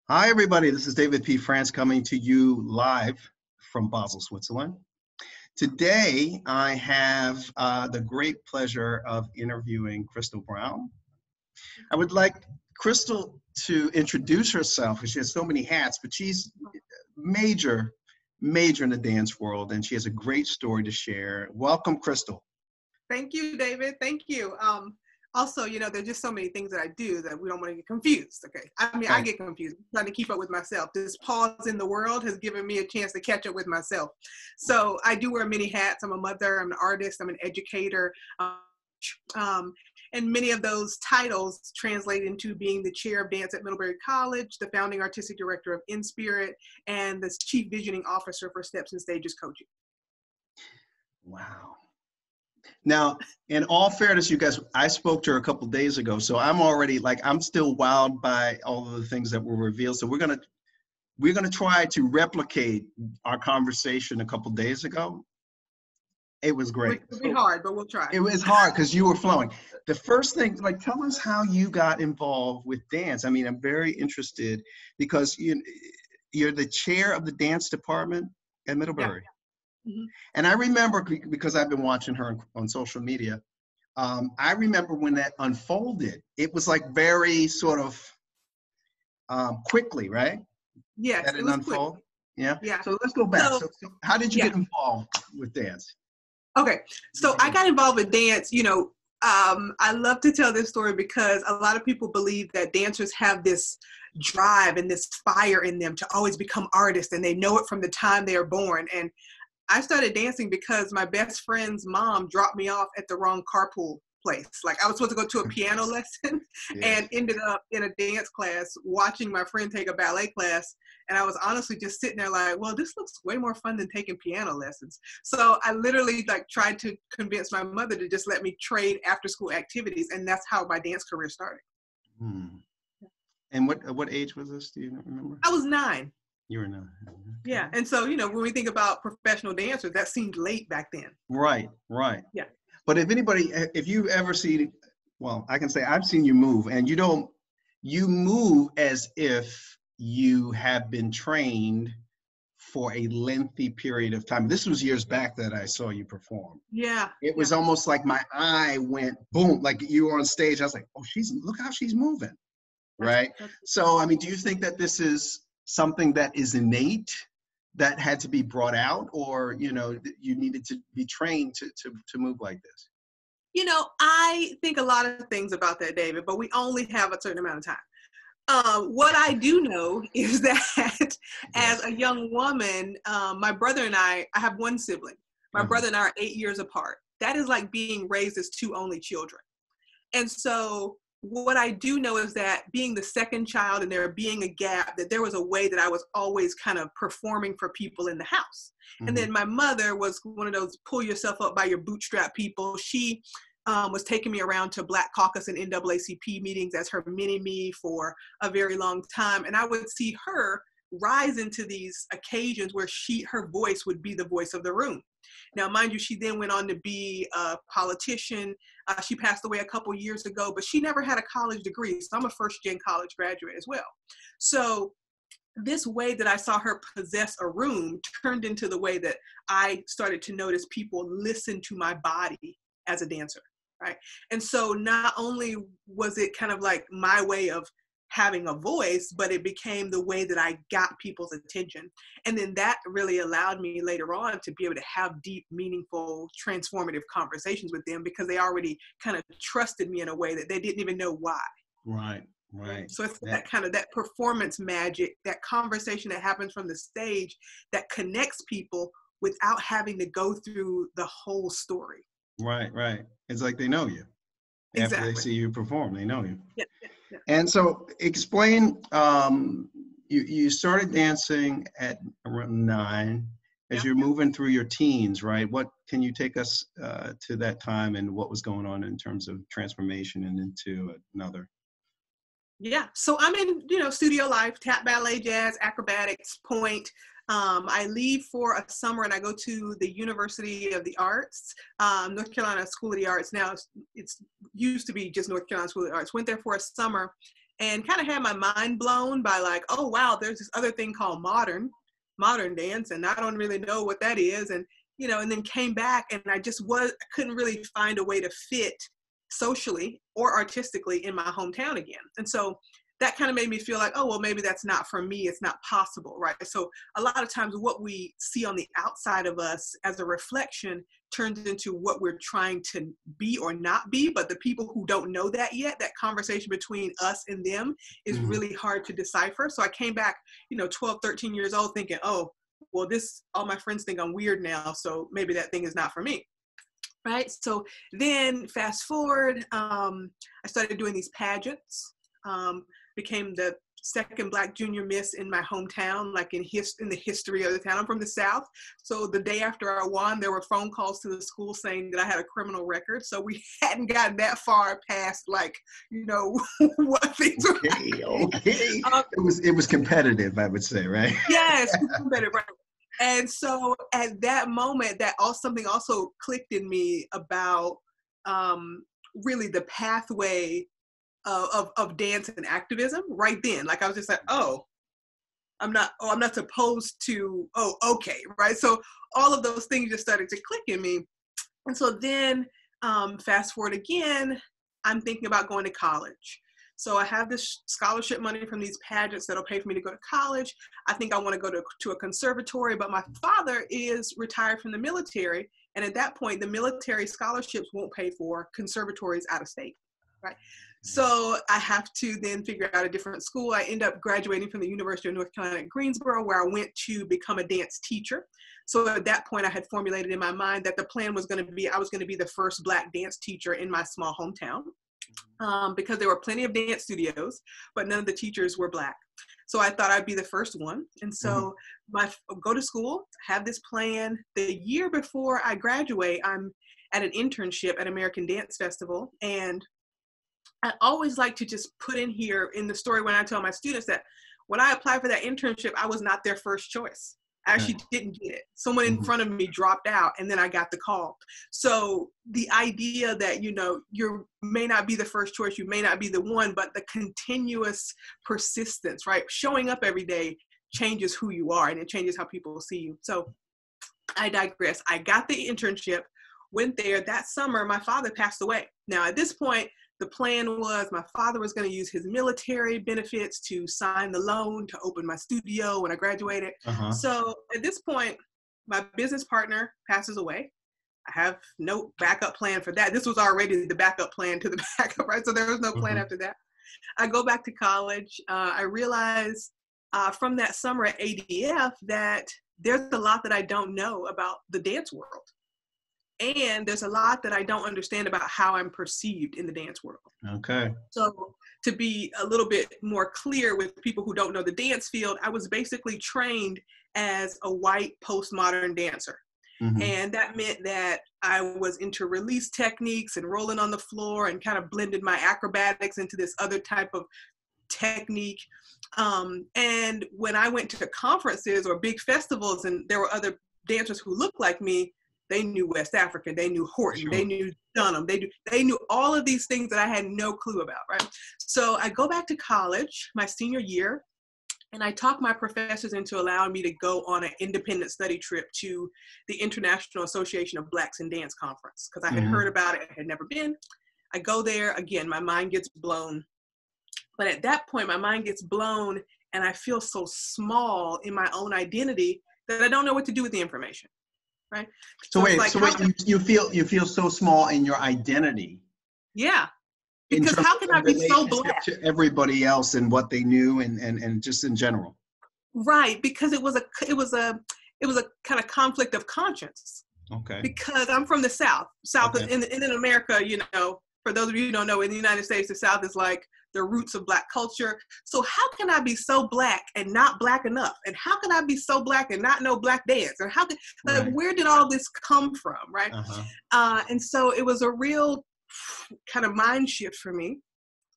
Hi, everybody. This is David P. France coming to you live from Basel, Switzerland. Today, I have the great pleasure of interviewing Christal Brown. I would like Christal to introduce herself, because she has so many hats, but she's major in the dance world, and she has a great story to share. Welcome, Christal. Thank you, David. Thank you. Also, there's just so many things that I do that we don't want to get confused. Okay. I mean, I get confused trying to keep up with myself. This pause in the world has given me a chance to catch up with myself. So I do wear many hats. I'm a mother, I'm an artist, I'm an educator. And many of those titles translate into being the chair of dance at Middlebury College, the founding artistic director of In Spirit, and the chief visioning officer for Steps and Stages Coaching. Wow. Now, in all fairness, you guys, I spoke to her a couple days ago, so I'm already I'm still wowed by all of the things that were revealed. So we're gonna try to replicate our conversation a couple days ago. It was great. It'll be hard, but we'll try. It was hard because you were flowing. The first thing, tell us how you got involved with dance. I mean, I'm very interested because you're the chair of the dance department at Middlebury. Yeah. Mm-hmm. And I remember, because I've been watching her on social media, I remember when that unfolded, it was very sort of quickly, right? Yes, that it unfolded. Yeah. Yeah. So let's go back. So how did you get involved with dance? Okay, so I got involved with dance. I love to tell this story because a lot of people believe that dancers have this drive and this fire in them to always become artists, and they know it from the time they are born. And I started dancing because my best friend's mom dropped me off at the wrong carpool place. I was supposed to go to a piano lesson and ended up in a dance class watching my friend take a ballet class. And I was honestly just sitting there well, this looks way more fun than taking piano lessons. So I literally tried to convince my mother to just let me trade after school activities. And that's how my dance career started. Hmm. And what age was this? Do you remember? I was 9. You were 9. Okay. Yeah. And so, when we think about professional dancers, that seemed late back then. Right. Yeah. But if you ever see, well, I can say I've seen you move, and you move as if you have been trained for a lengthy period of time. This was years back that I saw you perform. Yeah. It was almost like my eye went boom, like you were on stage. I was like, oh, look how she's moving. Right. So, I mean, do you think that this is something that is innate that had to be brought out, or, you needed to be trained to move like this? I think a lot of things about that, David, but we only have a certain amount of time. What I do know is that as a young woman, my brother and I have one sibling. My brother and I are 8 years apart. That is like being raised as 2 only children. And so what I do know is that being the second child and there being a gap, that there was a way that I was always kind of performing for people in the house. Mm-hmm. And then my mother was one of those pull yourself up by your bootstrap people. She was taking me around to Black Caucus and NAACP meetings as her mini-me for a very long time. And I would see her rise into these occasions where her voice would be the voice of the room. Now, mind you, she then went on to be a politician. She passed away a couple years ago, but she never had a college degree. So I'm a first-gen college graduate as well. So this way that I saw her possess a room turned into the way that I started to notice people listen to my body as a dancer, right? And so not only was it kind of like my way of having a voice, but it became the way that I got people's attention. And then that really allowed me later on to be able to have deep, meaningful, transformative conversations with them because they already kind of trusted me in a way that they didn't even know why. Right. So it's that kind of that performance magic, that conversation that happens from the stage that connects people without having to go through the whole story. Right. It's like they know you. Exactly. After they see you perform, they know you. Yeah. And so explain, you started dancing at around 9 as you're moving through your teens, right? What can you take us to that time and what was going on in terms of transformation and into another? Yeah, so I'm in, studio life, tap, ballet, jazz, acrobatics, point. I leave for a summer and I go to the University of the Arts, North Carolina School of the Arts. Now it's used to be just North Carolina School of the Arts. Went there for a summer and kind of had my mind blown by like, oh wow, there's this other thing called modern dance, and I don't really know what that is. And and then came back, and I couldn't really find a way to fit socially or artistically in my hometown again. And so that kind of made me feel like, oh, well, maybe that's not for me. It's not possible, right? So a lot of times what we see on the outside of us as a reflection turns into what we're trying to be or not be. But the people who don't know that yet, that conversation between us and them is really hard to decipher. So I came back, 12, 13 years old thinking, oh, well, all my friends think I'm weird now, so maybe that thing is not for me. Right. So then fast forward, I started doing these pageants, became the second Black junior miss in my hometown, like in the history of the town. I'm from the South. So the day after I won, there were phone calls to the school saying that I had a criminal record. So we hadn't gotten that far past, like, what things were. Okay. It was competitive, I would say, right? Yes, competitive, right. And so at that moment, something also clicked in me about really the pathway of dance and activism right then. Like I was just like, I'm not supposed to, okay, right? So all of those things just started to click in me. And so then fast forward again, I'm thinking about going to college. So I have this scholarship money from these pageants that'll pay for me to go to college. I think I want to go to a conservatory, but my father is retired from the military. And at that point, the military scholarships won't pay for conservatories out of state, right? So I have to then figure out a different school. I end up graduating from the University of North Carolina at Greensboro, where I went to become a dance teacher. So at that point, I had formulated in my mind that the plan was going to be, I was going to be the first Black dance teacher in my small hometown. Because there were plenty of dance studios, but none of the teachers were Black. So I thought I'd be the first one. And so go to school, have this plan. The year before I graduate, I'm at an internship at American Dance Festival. And I always like to just put in here in the story when I tell my students that when I applied for that internship, I was not their first choice. I actually didn't get it. Someone in front of me dropped out, and then I got the call. So the idea that, you may not be the first choice, you may not be the one, but the continuous persistence, right? Showing up every day changes who you are, and it changes how people see you. So I digress. I got the internship, went there. That summer, my father passed away. Now, at this point, the plan was my father was going to use his military benefits to sign the loan to open my studio when I graduated. So at this point, my business partner passes away. I have no backup plan for that. This was already the backup plan to the backup, right? So there was no plan after that. I go back to college. I realized from that summer at ADF that there's a lot that I don't know about the dance world. And there's a lot that I don't understand about how I'm perceived in the dance world. Okay. So to be a little bit more clear with people who don't know the dance field, I was basically trained as a white postmodern dancer. And that meant that I was into release techniques and rolling on the floor and kind of blended my acrobatics into this other type of technique. And when I went to conferences or big festivals and there were other dancers who looked like me, they knew West African, they knew Horton, they knew Dunham, they knew all of these things that I had no clue about, right? So I go back to college my senior year, and I talk my professors into allowing me to go on an independent study trip to the International Association of Blacks in Dance Conference, because I had heard about it, I had never been. I go there, again, my mind gets blown. But at that point, my mind gets blown, and I feel so small in my own identity that I don't know what to do with the information. Right. So wait, you feel so small in your identity. Yeah. Because how can I be so Black to everybody else and what they knew and just in general? Right. Because it was a kind of conflict of conscience. Okay. Because I'm from the South. Okay. in America, for those of you who don't know, in the United States, the South is like the roots of Black culture. So how can I be so Black and not Black enough? And how can I be so Black and not know Black dance? Or where did all this come from, right? And so it was a real kind of mind shift for me.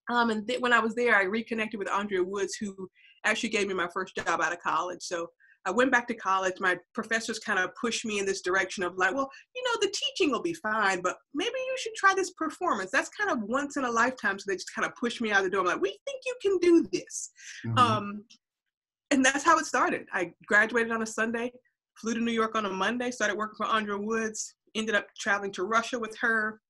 When I was there, I reconnected with Andrea Woods, who actually gave me my first job out of college. So I went back to college. My professors kind of pushed me in this direction of like, well, you know, the teaching will be fine, but maybe you should try this performance. That's kind of once in a lifetime. So they just kind of pushed me out the door. I'm like, we think you can do this. And that's how it started. I graduated on a Sunday, flew to New York on a Monday, started working for Andrea Woods, ended up traveling to Russia with her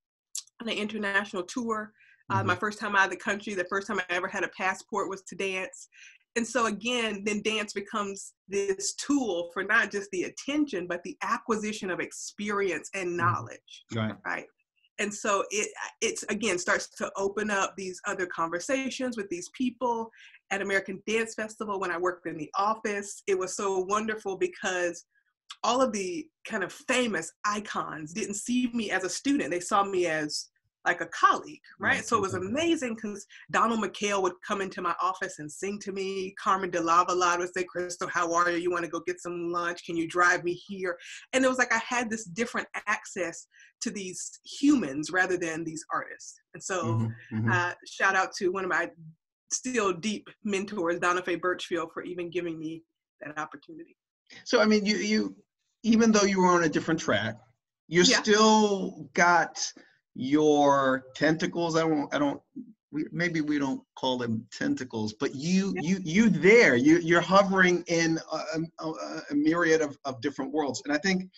on an international tour. My first time out of the country, the first time I ever had a passport was to dance. And so again, then dance becomes this tool for not just the attention, but the acquisition of experience and knowledge. Right. And so it's again starts to open up these other conversations with these people. At American Dance Festival, when I worked in the office, it was so wonderful because all of the kind of famous icons didn't see me as a student. They saw me as like a colleague, right? So it was amazing because Donald McHale would come into my office and sing to me. Carmen de Lavalade would say, Christal, how are you? You want to go get some lunch? Can you drive me here? And it was like I had this different access to these humans rather than these artists. And so shout out to one of my still deep mentors, Donna Faye Birchfield, for even giving me that opportunity. So, I mean, you even though you were on a different track, you still got your tentacles. Maybe we don't call them tentacles, but you're hovering in a myriad of different worlds. And I think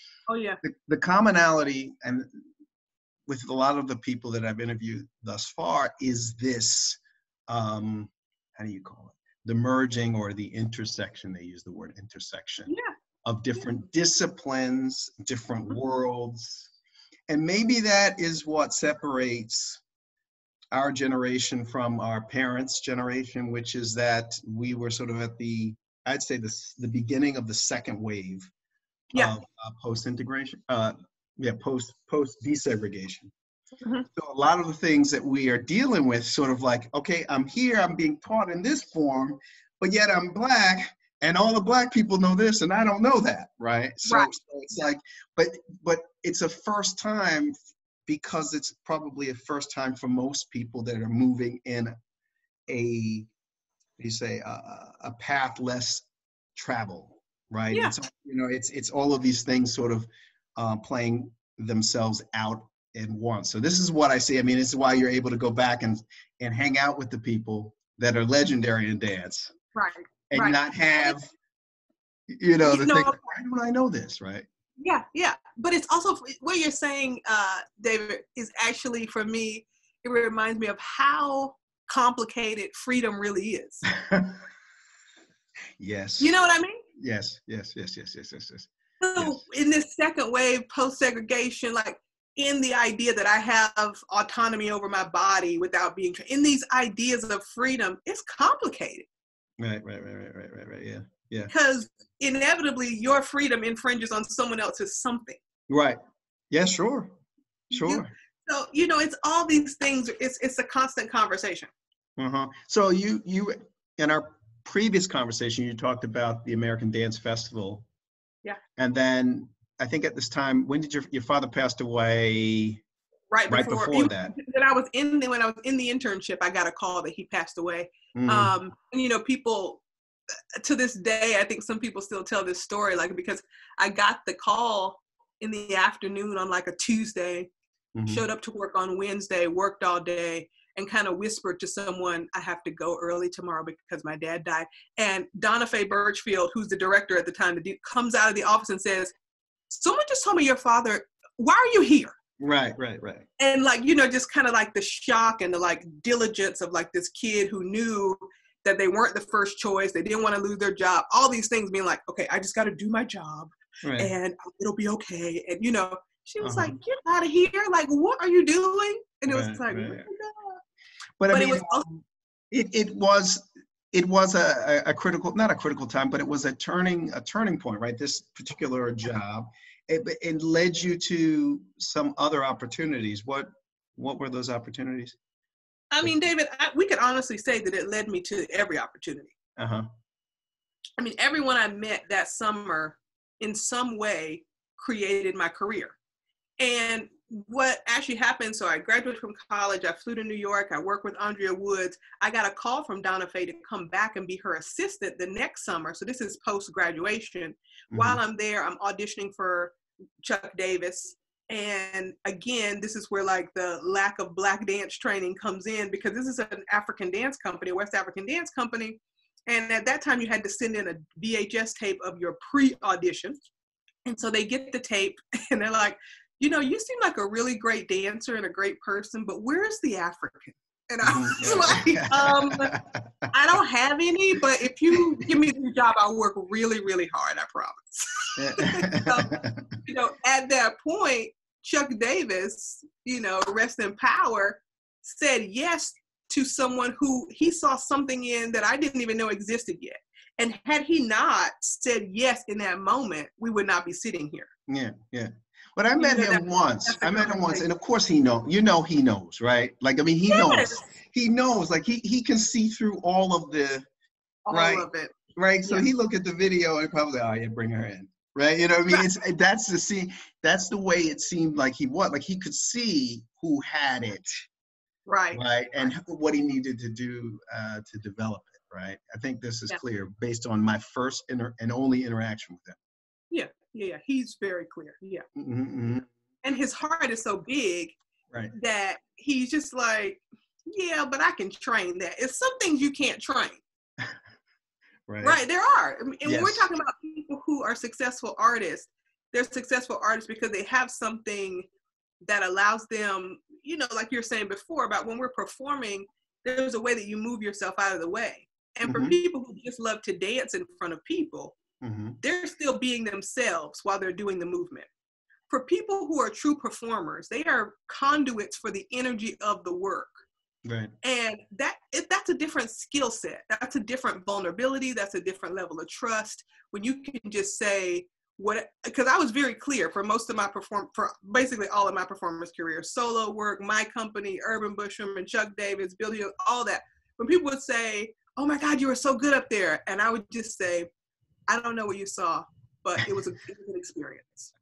the commonality and with a lot of the people that I've interviewed thus far is this, how do you call it? The merging or the intersection, they use the word intersection, of different disciplines, different worlds. And maybe that is what separates our generation from our parents' generation, which is that we were sort of at I'd say the beginning of the second wave of post-integration, post-desegregation. So a lot of the things that we are dealing with sort of like, okay, I'm here, I'm being taught in this form, but yet I'm Black and all the Black people know this and I don't know that, right? So it's like, but it's a first time because it's probably a first time for most people that are moving in a path less traveled, right? It's all of these things sort of playing themselves out in one. So this is what I see. I mean, this is why you're able to go back and hang out with the people that are legendary in dance, and not have, the thing, why don't I know this, right? Yeah. But it's also what you're saying, David, is actually for me, it reminds me of how complicated freedom really is. Yes. You know what I mean? Yes. So in this second wave, post-segregation, like in the idea that I have autonomy over my body without being, in these ideas of freedom, it's complicated. Right. Yeah. Because inevitably your freedom infringes on someone else's something. Right. Yeah, sure. So, it's all these things, it's a constant conversation. So you in our previous conversation, you talked about the American Dance Festival. Yeah. And then I think at this time, when did your father passed away? Right before that. When I was in the internship, I got a call that he passed away. And people to this day, I think some people still tell this story, like, because I got the call in the afternoon on like a Tuesday, showed up to work on Wednesday, worked all day, and kind of whispered to someone, I have to go early tomorrow because my dad died. And Donna Faye Birchfield, who's the director at the time, comes out of the office and says, someone just told me your father, why are you here? Right. And like, just kind of like the shock and the like diligence of like this kid who knew that they weren't the first choice. They didn't want to lose their job. All these things being like, okay, I just got to do my job and it'll be okay. And, she was like, get out of here. Like, what are you doing? And it was like, oh my God. But I mean, it was a critical, not a critical time, but it was a turning point, right? This particular job, it led you to some other opportunities. What were those opportunities? I mean, David, we could honestly say that it led me to every opportunity. I mean, everyone I met that summer in some way created my career. And what actually happened, so I graduated from college, I flew to New York, I worked with Andrea Woods. I got a call from Donna Faye to come back and be her assistant the next summer. So this is post-graduation. While I'm there, I'm auditioning for Chuck Davis. And again, this is where like the lack of Black dance training comes in, because this is an African dance company, a West African dance company. And at that time you had to send in a VHS tape of your pre-audition. And so they get the tape and they're like, you know, you seem like a really great dancer and a great person, but where's the African? And I was like, I don't have any, but if you give me the job, I'll work really, really hard, I promise. So, you know, at that point, Chuck Davis, you know, rest in power, said yes to someone who he saw something in that I didn't even know existed yet. And had he not said yes in that moment, we would not be sitting here. Yeah, yeah. But I met him once. I met him once, and of course he knows. You know, he knows, right? Like, I mean, he knows. He knows. Like, he can see through all of the, all of it, right? So he looked at the video and probably, oh yeah, bring her in, right? You know what I mean? Right. It's that's the scene. That's the way it seemed like he was. Like, he could see who had it, right? And what he needed to do to develop it, right? I think this is clear based on my first and only interaction with him. Yeah, he's very clear. Yeah. And his heart is so big that he's just like, yeah, but I can train that. It's some things you can't train. Right, there are. And when we're talking about people who are successful artists, they're successful artists because they have something that allows them, you know, like you're saying before about when we're performing, there's a way that you move yourself out of the way. And for people who just love to dance in front of people, they're still being themselves while they're doing the movement. For people who are true performers, they are conduits for the energy of the work. Right. And that's a different skill set. That's a different vulnerability. That's a different level of trust. When you can just say because I was very clear for most of my for basically all of my performance career, Souloworks, my company, Urban Bushwoman, Chuck Davis, Billy, all that. When people would say, oh my God, you were so good up there. And I would just say, I don't know what you saw, but it was a good experience.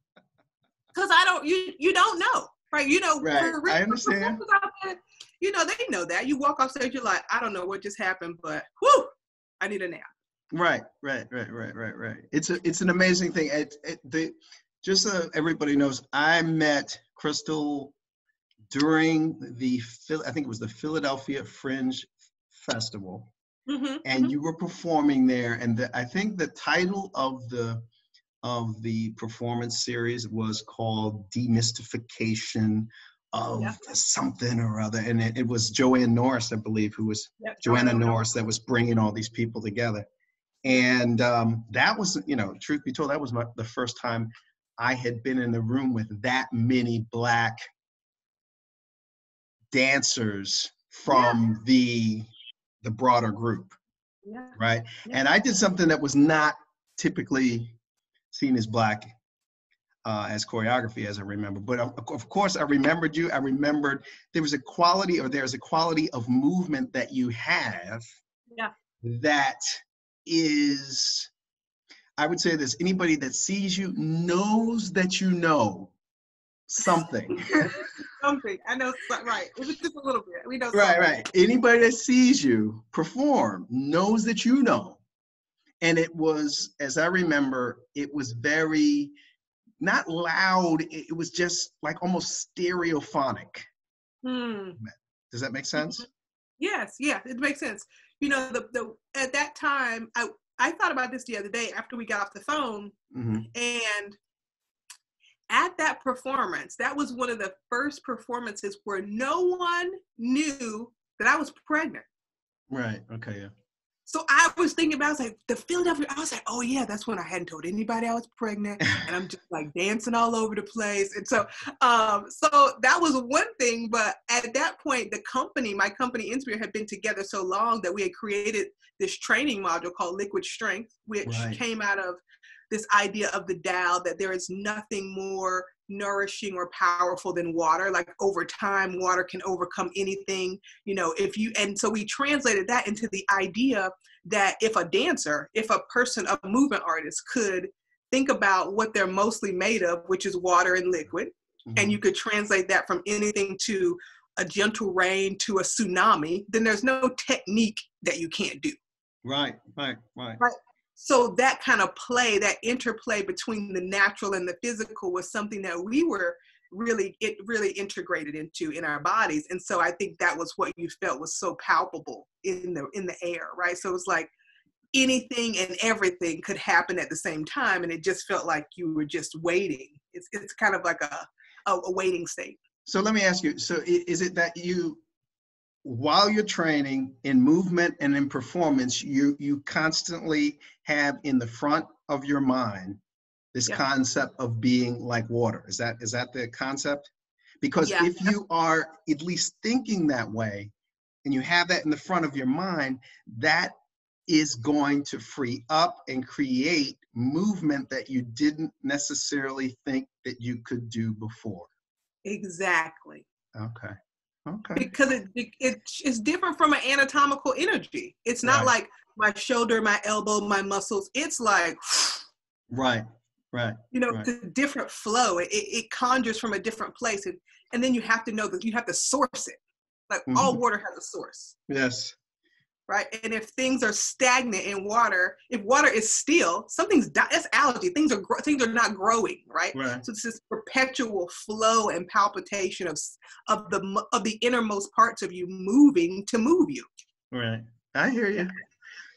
Because you don't know, right? You know, I understand. You know, they know that. You walk off stage, you're like, I don't know what just happened, but whoo, I need a nap. Right. It's an amazing thing. Just so everybody knows, I met Christal during I think it was the Philadelphia Fringe Festival. And you were performing there, and I think the title of the performance series was called Demystification of something or other, and it was Joanne Norris, I believe, who was Joanna Norris that was bringing all these people together. And that was, you know, truth be told, that was the first time I had been in the room with that many Black dancers from the broader group, right? And I did something that was not typically seen as Black as choreography, as I remember. But of course, I remembered you. I remembered there's a quality of movement that you have that is, I would say this, anybody that sees you knows that you know something. Something. I know, right. It was just a little bit. We know something. Right. Anybody that sees you perform knows that you know. And it was, as I remember, it was very, not loud, it was just like almost stereophonic. Does that make sense? Yes, it makes sense. You know, at that time, I thought about this the other day after we got off the phone, and at that performance, that was one of the first performances where no one knew that I was pregnant. Right, okay, yeah. So I was thinking about, I was like, the Philadelphia, I was like, oh yeah, that's when I hadn't told anybody I was pregnant, and I'm just like dancing all over the place. And so that was one thing, but at that point, my company Inspire had been together so long that we had created this training module called Liquid Strength, which came out of this idea of the Tao, that there is nothing more nourishing or powerful than water. Like over time, water can overcome anything, you know, and so we translated that into the idea that if a person, a movement artist could think about what they're mostly made of, which is water and liquid, and you could translate that from anything to a gentle rain to a tsunami, then there's no technique that you can't do. Right. So that kind of play, that interplay between the natural and the physical was something that we were really integrated into in our bodies. And so I think that was what you felt was so palpable in the air, right? So it's like anything and everything could happen at the same time, and it just felt like you were just waiting. It's kind of like a waiting state. So let me ask you, so is it that you, while you're training in movement and in performance, you constantly have in the front of your mind this concept of being like water? Is that the concept? Because if you are at least thinking that way, and you have that in the front of your mind, that is going to free up and create movement that you didn't necessarily think that you could do before. Exactly. Okay. Because it's different from an anatomical energy. It's not like my shoulder, my elbow, my muscles. It's like, right. It's a different flow. It conjures from a different place. And then you have to know that you have to source it. Like all water has a source. Yes. Right. And if things are stagnant in water, if water is still, that's algae. Things are not growing. Right. So it's this perpetual flow and palpitation of the innermost parts of you moving to move you. Right. I hear you.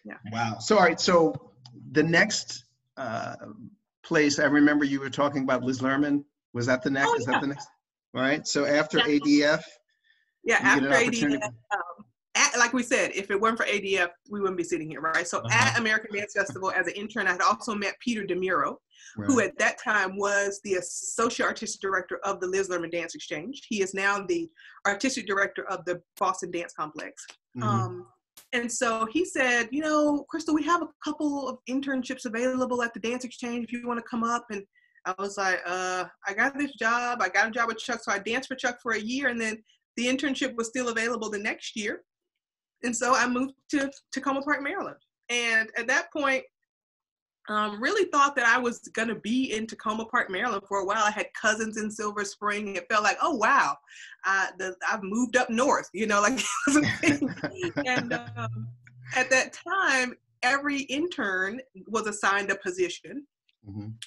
Yeah. Wow. So, all right. So the next place, I remember you were talking about Liz Lerman. Was that the next? Oh, Is that the next? All right. So after ADF. Yeah. After ADF. Like we said, if it weren't for ADF, we wouldn't be sitting here, right? So at American Dance Festival, as an intern, I had also met Peter DeMuro, who at that time was the Associate Artistic Director of the Liz Lerman Dance Exchange. He is now the Artistic Director of the Boston Dance Complex. And so he said, Christal, we have a couple of internships available at the Dance Exchange if you want to come up. And I was like, I got this job. I got a job with Chuck. So I danced for Chuck for a year, and then the internship was still available the next year. And so I moved to Takoma Park, Maryland. And at that point, really thought that I was going to be in Takoma Park, Maryland for a while. I had cousins in Silver Spring. It felt like, oh, wow, I've moved up north, like it was a thing. And at that time, every intern was assigned a position.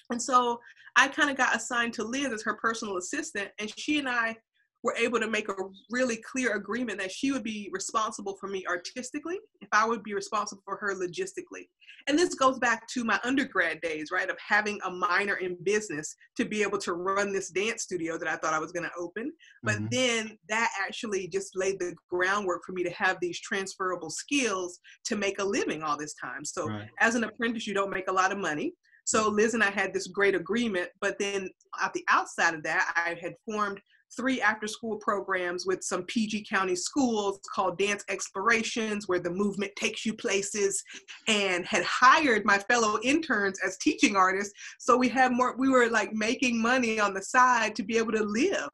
And so I kind of got assigned to Liz as her personal assistant, and she and I were able to make a really clear agreement that she would be responsible for me artistically, if I would be responsible for her logistically. And this goes back to my undergrad days, right, of having a minor in business to be able to run this dance studio that I thought I was going to open. But then that actually just laid the groundwork for me to have these transferable skills to make a living all this time. So as an apprentice, you don't make a lot of money. So Liz and I had this great agreement, but then at the outside of that, I had formed 3 after-school programs with some PG County schools called Dance Explorations, where the movement takes you places, and had hired my fellow interns as teaching artists. So we were like making money on the side to be able to live,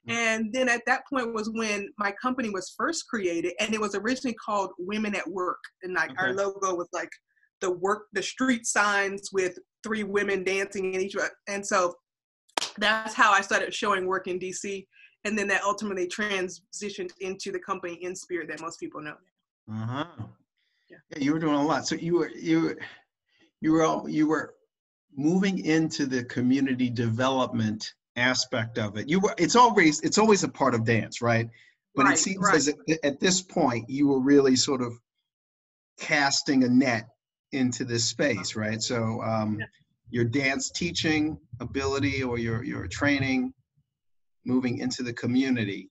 And then at that point was when my company was first created, and it was originally called Women at Work. And like our logo was like the street signs with 3 women dancing in each one. And so that's how I started showing work in DC, and then that ultimately transitioned into the company In Spirit that most people know. Yeah, you were doing a lot. So you were moving into the community development aspect of it. It's always a part of dance, right? But it seems as at this point you were really sort of casting a net into this space, right? So your dance teaching ability or your training moving into the community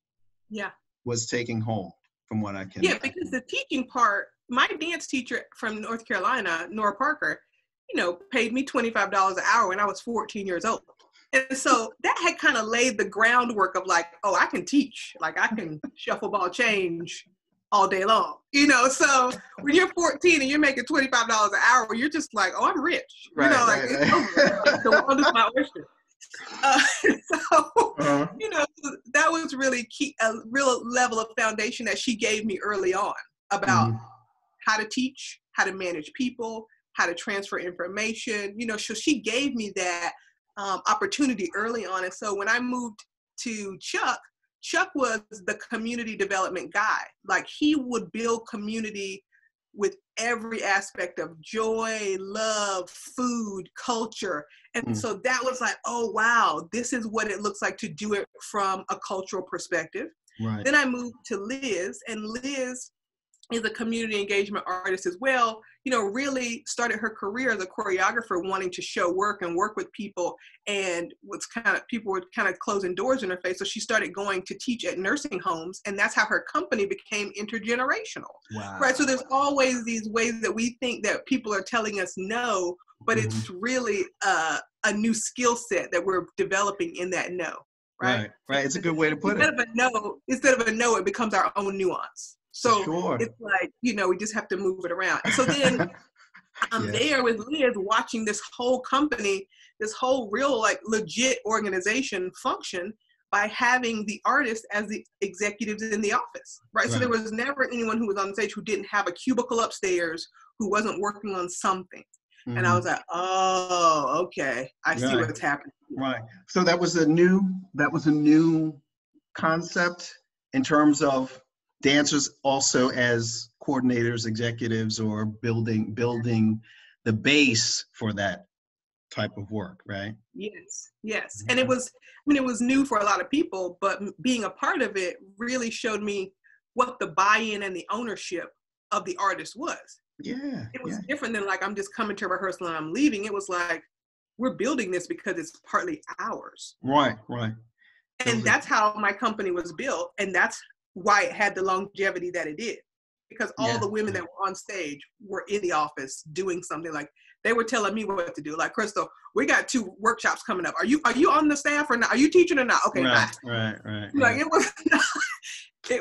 was taking hold, from what I can because the teaching part, my dance teacher from North Carolina, Nora Parker, paid me $25 an hour when I was 14 years old. And so that had kind of laid the groundwork of like, oh, I can teach, like I can shuffle ball change all day long, so when you're 14 and you're making $25 an hour, you're just like, oh, I'm rich, it's over. Like, the world is my oyster. That was really key, a real level of foundation that she gave me early on about how to teach, how to manage people, how to transfer information, so she gave me that opportunity early on. And so when I moved to Chuck was the community development guy. Like, he would build community with every aspect of joy, love, food, culture. And so that was like, oh, wow, this is what it looks like to do it from a cultural perspective. Right. Then I moved to Liz, and Liz is a community engagement artist as well. You know, really started her career as a choreographer, wanting to show work and work with people, and people were kind of closing doors in her face. So she started going to teach at nursing homes, and that's how her company became intergenerational. Wow. Right. So there's always these ways that we think that people are telling us no, but it's really a new skill set that we're developing in that no. Right. Right. It's a good way to put it. Instead of a no, it becomes our own nuance. So it's like, you know, we just have to move it around. And so then I'm there with Liz, watching this whole company, this whole real, like, legit organization function by having the artists as the executives in the office, right? So there was never anyone who was on stage who didn't have a cubicle upstairs, who wasn't working on something. And I was like, oh, okay, I see what's happening. Right. So that was a new concept in terms of dancers also as coordinators, executives, or building the base for that type of work, right? Yes. And it was new for a lot of people, but being a part of it really showed me what the buy-in and the ownership of the artist was. Yeah. It was different than, like, I'm just coming to rehearsal and I'm leaving. It was like, we're building this because it's partly ours. Right. And that's how my company was built, and that's why it had the longevity that it did, because all the women that were on stage were in the office doing something. Like, they were telling me what to do. Like, Christal, we got 2 workshops coming up. Are you on the staff or not? Are you teaching or not? Okay, bye. Right. Like, it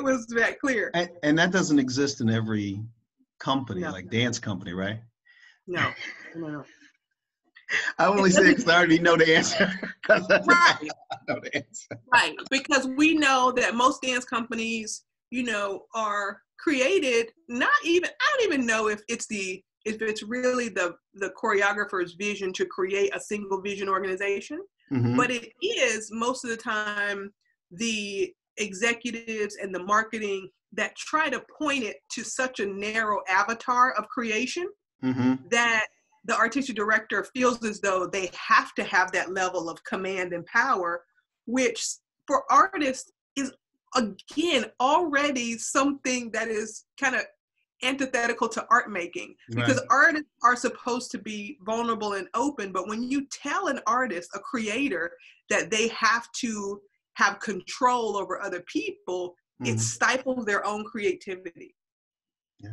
was that clear. And that doesn't exist in every company, like dance company, right? No. I only say it because I already know the answer. Right. I know the answer. Right, because we know that most dance companies, you know, are created I don't even know if it's really the choreographer's vision to create a single vision organization, but it is most of the time the executives and the marketing that try to point it to such a narrow avatar of creation that the artistic director feels as though they have to have that level of command and power, which for artists is, again, already something that is kind of antithetical to art making, because artists are supposed to be vulnerable and open. But when you tell an artist, a creator, that they have to have control over other people, it stifles their own creativity.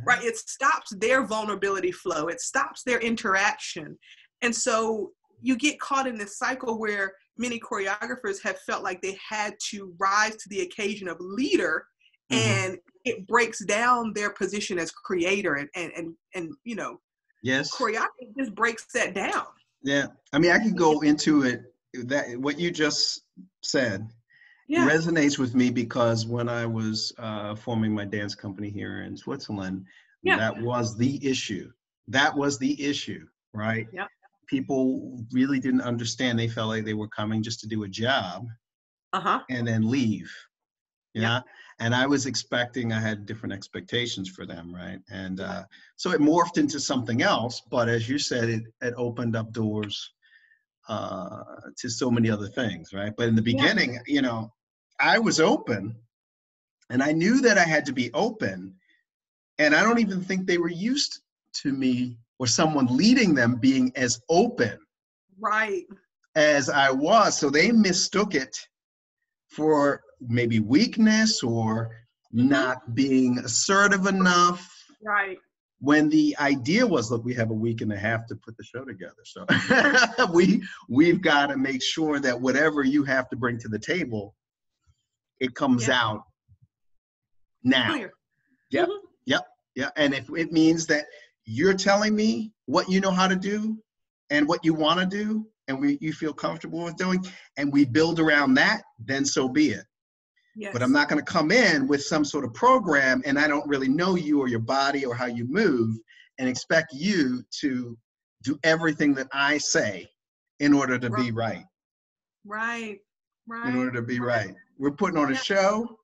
Right? It stops their vulnerability flow. It stops their interaction. And so you get caught in this cycle where many choreographers have felt like they had to rise to the occasion of leader, and it breaks down their position as creator, and you know, choreography just breaks that down. Yeah. I mean, I can go into it, that what you just said resonates with me, because when I was forming my dance company here in Switzerland, that was the issue. Right? Yeah. People really didn't understand. They felt like they were coming just to do a job and then leave. Yeah. And I had different expectations for them, right? And so it morphed into something else. But as you said, it opened up doors to so many other things, right? But in the beginning, you know, I was open, and I knew that I had to be open, and I don't even think they were used to me or someone leading them being as open as I was. So they mistook it for maybe weakness or not being assertive enough. Right. When the idea was, look, we have a week and a half to put the show together. So we've got to make sure that whatever you have to bring to the table, it comes out now. Clear. Yep. And if it means that you're telling me what you know how to do and what you want to do, and you feel comfortable with doing, and we build around that, then so be it. Yes. But I'm not going to come in with some sort of program, and I don't really know you or your body or how you move, and expect you to do everything that I say in order to be right. Right. Right. In order to be right. We're putting on a show,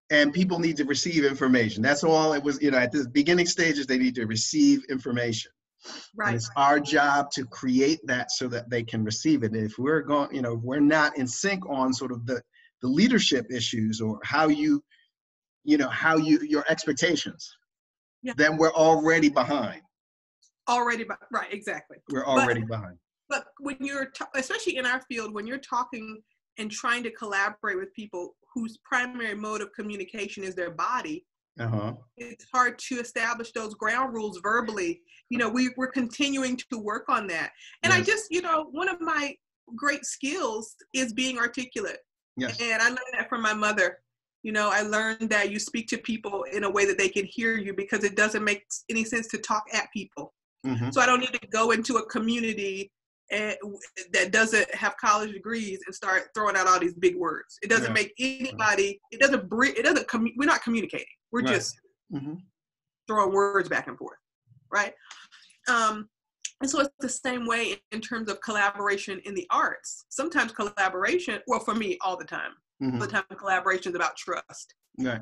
and people need to receive information. That's all it was, at the beginning stages, they need to receive information. Right. And it's our job to create that so that they can receive it. If we're going, if we're not in sync on sort of the leadership issues or how your expectations, Yeah. then we're already behind. Right, exactly. We're already behind. But when you're, especially in our field, when you're talking and trying to collaborate with people whose primary mode of communication is their body, it's hard to establish those ground rules verbally. We're continuing to work on that. And yes. I just, one of my great skills is being articulate. Yes. And I learned that from my mother. I learned that you speak to people in a way that they can hear you, because it doesn't make any sense to talk at people. Mm-hmm. So I don't need to go into a community that doesn't have college degrees and start throwing out all these big words. It doesn't make anybody, we're not communicating. We're just throwing words back and forth, right? And so it's the same way in terms of collaboration in the arts. Sometimes collaboration, well, for me, all the time, all the time collaboration is about trust. Right.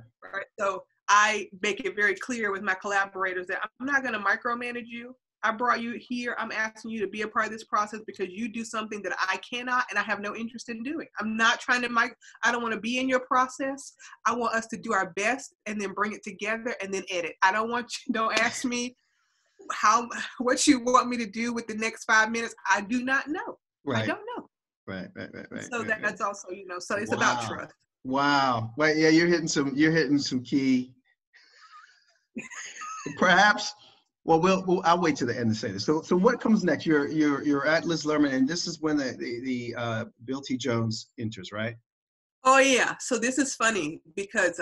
So I make it very clear with my collaborators that I'm not going to micromanage you. I brought you here. I'm asking you to be a part of this process because you do something that I cannot and I have no interest in doing. I'm not trying to I don't want to be in your process. I want us to do our best and then bring it together and then edit. Don't ask me what you want me to do with the next 5 minutes. I do not know. Right. I don't know. Right. So that's also, so it's about trust. Wow. Well, yeah, you're hitting some key, perhaps. Well, I'll wait till the end to say this. So what comes next? You're at Liz Lerman, and this is when the Bill T. Jones enters, right? Oh yeah. So this is funny because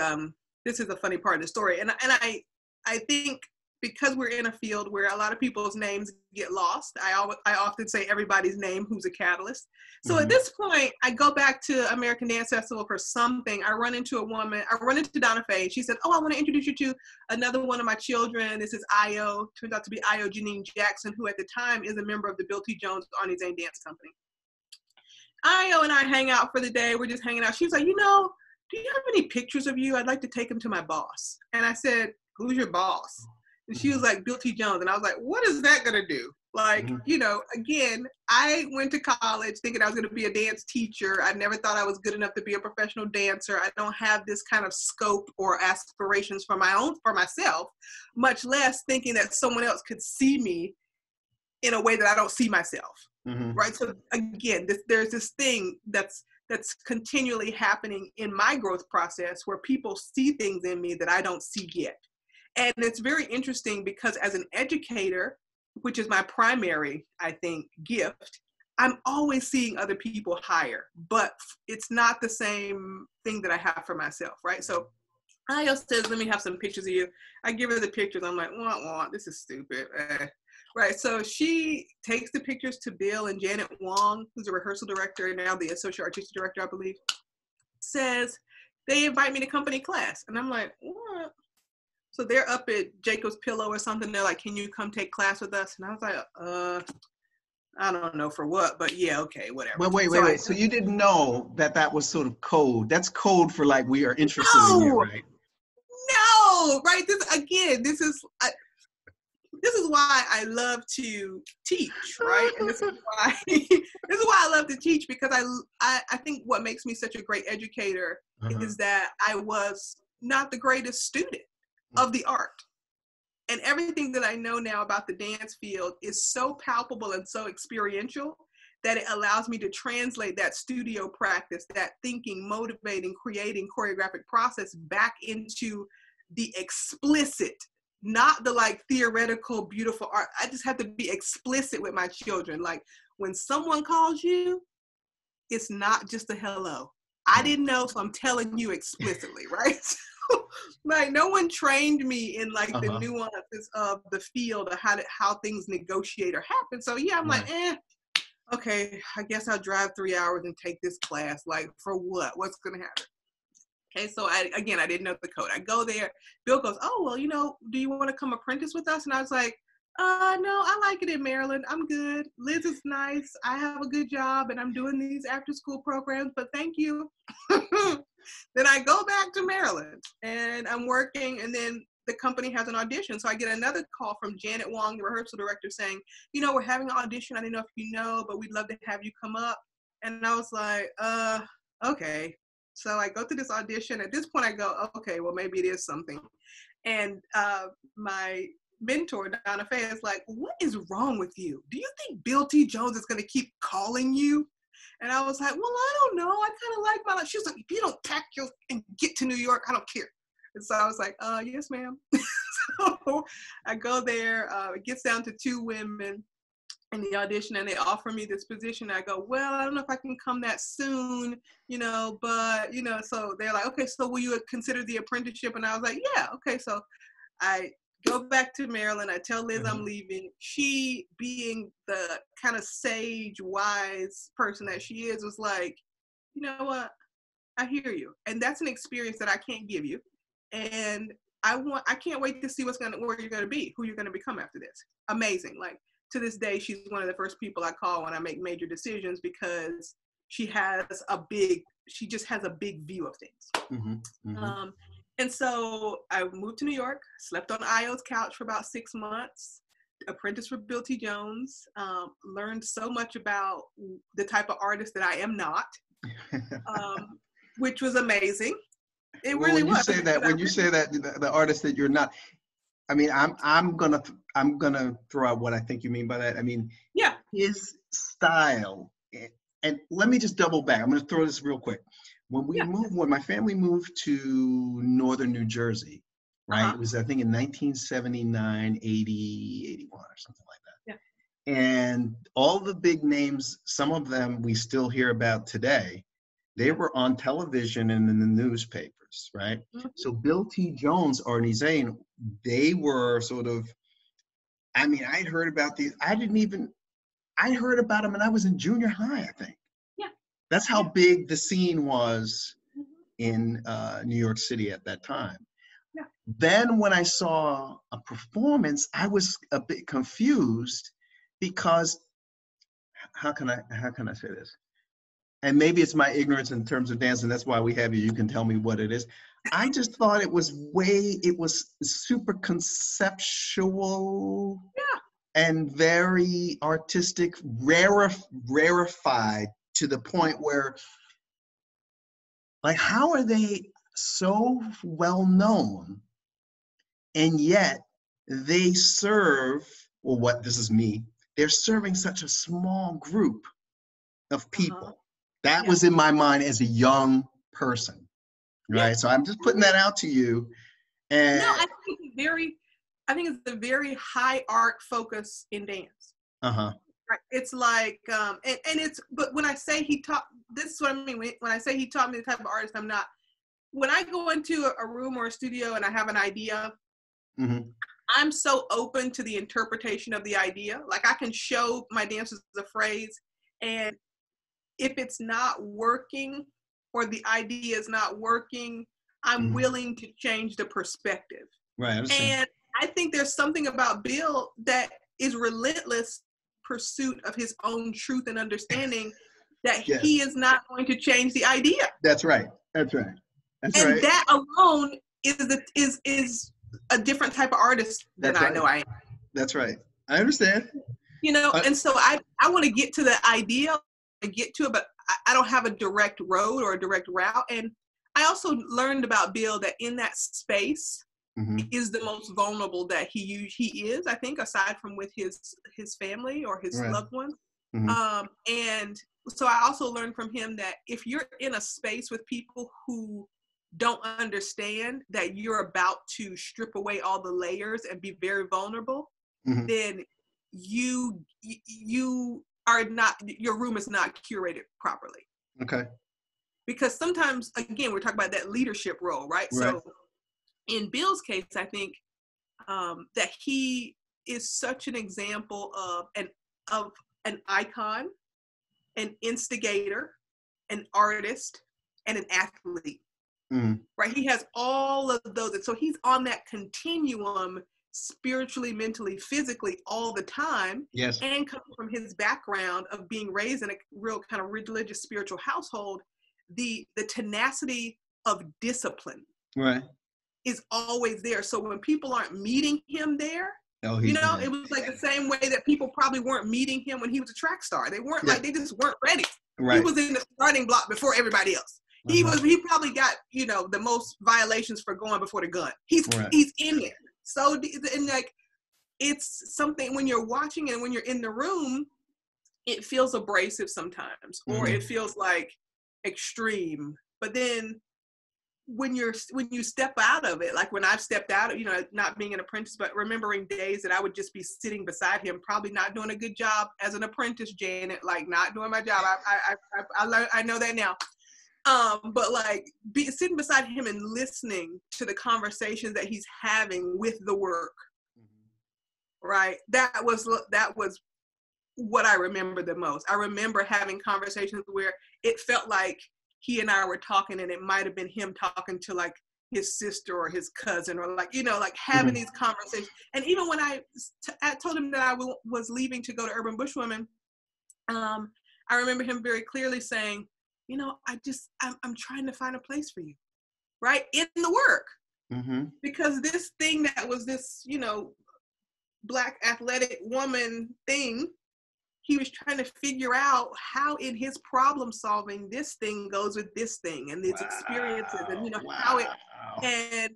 this is a funny part of the story, and I think because we're in a field where a lot of people's names get lost, I often say everybody's name who's a catalyst. So at this point, I go back to American Dance Festival for something. I run into Donna Faye. She said, "Oh, I want to introduce you to another one of my children. This is Io." Turns out to be Io Janine Jackson, who at the time is a member of the Bill T. Jones Arnie Zane Dance Company. Io and I hang out for the day. We're just hanging out. She's like, "Do you have any pictures of you? I'd like to take them to my boss." And I said, "Who's your boss?" And she was like, Bill T. Jones. And I was like, what is that going to do? Like, again, I went to college thinking I was going to be a dance teacher. I never thought I was good enough to be a professional dancer. I don't have this kind of scope or aspirations for myself, much less thinking that someone else could see me in a way that I don't see myself. Right. So again, there's this thing that's continually happening in my growth process where people see things in me that I don't see yet. And it's very interesting because as an educator, which is my primary, I think, gift, I'm always seeing other people higher, but it's not the same thing that I have for myself, right? So Io says, let me have some pictures of you. I give her the pictures. I'm like, wah, this is stupid. Right, so she takes the pictures to Bill, and Janet Wong, who's a rehearsal director and now the associate artistic director, I believe, says, they invite me to company class. And I'm like, what? So they're up at Jacob's Pillow or something. They're like, can you come take class with us? And I was like, I don't know for what, but yeah, okay, whatever. Well, wait. So you didn't know that was sort of code. That's code for like, we are interested in you, right? No, right? This is why I love to teach, right? And this is why I love to teach, because I think what makes me such a great educator is that I was not the greatest student of the art. And everything that I know now about the dance field is so palpable and so experiential that it allows me to translate that studio practice, that thinking, motivating, creating choreographic process back into the explicit, not the like theoretical, beautiful art. I just have to be explicit with my children. Like when someone calls you, it's not just a hello. I didn't know, so I'm telling you explicitly, right? Like no one trained me in like the nuances of the field or how things negotiate or happen. So yeah, I'm like, okay, I guess I'll drive 3 hours and take this class. Like for what? What's gonna happen? Okay, so I didn't know the code. I go there. Bill goes, oh, well, do you want to come apprentice with us? And I was like, No, I like it in Maryland. I'm good. Liz is nice. I have a good job and I'm doing these after school programs, but thank you. Then I go back to Maryland and I'm working, and then the company has an audition. So I get another call from Janet Wong, the rehearsal director, saying, we're having an audition. I don't know if you know, but we'd love to have you come up. And I was like, okay. So I go to this audition. At this point I go, okay, well, maybe it is something. And my mentor, Donna Faye, is like, what is wrong with you? Do you think Bill T. Jones is going to keep calling you? And I was like, well, I don't know. I kind of like my life. She was like, if you don't pack and get to New York, I don't care. And so I was like, yes, ma'am. So I go there. It gets down to 2 women in the audition, and they offer me this position. I go, well, I don't know if I can come that soon, but, so they're like, okay, so will you consider the apprenticeship? And I was like, yeah, okay. So I go back to Maryland. I tell Liz I'm leaving. She, being the kind of sage, wise person that she is, was like, you know what? I hear you. And that's an experience that I can't give you. And I can't wait to see where you're going to be, who you're going to become after this. Amazing. Like, to this day, she's one of the first people I call when I make major decisions, because she just has a big view of things. And so I moved to New York, slept on Io's couch for about 6 months, apprenticed with Bill T. Jones, learned so much about the type of artist that I am not, which was amazing. It really was. When you say that the artist that you're not, I mean, I'm gonna throw out what I think you mean by that. I mean, yeah, his style, and let me just double back. I'm gonna throw this real quick. When my family moved to northern New Jersey, right? It was, I think, in 1979, 80, 81 or something like that. Yeah. And all the big names, some of them we still hear about today, they were on television and in the newspapers, right? So Bill T. Jones, Arnie Zane, they were sort of, I mean, I'd heard about these. I heard about them when I was in junior high, I think. Yeah. That's how big the scene was in New York City at that time. Yeah. Then when I saw a performance, I was a bit confused, because how can I say this? And maybe it's my ignorance in terms of dance, and that's why we have you. You can tell me what it is. I just thought it was super conceptual, and very artistic, rarefied to the point where, like, how are they so well known, and yet they serve, well, this is me, they're serving such a small group of people. That was in my mind as a young person, right? Yeah. So I'm just putting that out to you. And no, I think it's a very high art focus in dance. Right? It's like, and it's, but when I say he taught, this is what I mean. When I say he taught me the type of artist I'm not, when I go into a room or a studio and I have an idea, I'm so open to the interpretation of the idea. Like, I can show my dancers a phrase, and if it's not working or the idea is not working, I'm willing to change the perspective. Right. And I think there's something about Bill that is relentless pursuit of his own truth and understanding that he is not going to change the idea. That's right. And that alone is a different type of artist than I know I am. That's right. I understand. And so I want to get to the idea, get to it, but I don't have a direct road or a direct route. And I also learned about Bill that in that space is the most vulnerable that he is, I think, aside from with his family or his loved ones. And so I also learned from him that if you're in a space with people who don't understand that you're about to strip away all the layers and be very vulnerable, then you are not, your room is not curated properly. Okay. Because sometimes, again, we're talking about that leadership role, right? So in Bill's case, I think that he is such an example of an icon, an instigator, an artist, and an athlete. Right? He has all of those. And so he's on that continuum spiritually, mentally, physically all the time. Yes. And coming from his background of being raised in a real kind of religious, spiritual household, the tenacity of discipline Right. is always there. So when people aren't meeting him there, Oh, you he's know, there. it was like the same way that people probably weren't meeting him when he was a track star. They weren't Yeah. like, they just weren't ready. Right. He was in the starting block before everybody else. He probably got, you know, the most violations for going before the gun. He's in it. So, and like, it's something when you're watching and when you're in the room, it feels abrasive sometimes, or it feels like extreme. But then when you step out of it, like when I've stepped out of, you know, not being an apprentice, but remembering days that I would just be sitting beside him, probably not doing a good job as an apprentice, Janet, like not doing my job. I know that now. But like sitting beside him and listening to the conversations that he's having with the work, right? That was what I remember the most. I remember having conversations where it felt like he and I were talking, and it might have been him talking to like his sister or his cousin, or like, you know, like having these conversations. And even when I told him that I was leaving to go to Urban Bushwomen, I remember him very clearly saying, you know, I'm trying to find a place for you, right? In the work. Because this thing that was this, you know, Black athletic woman thing, he was trying to figure out how in his problem solving this thing goes with this thing and these experiences, and, you know, how it, and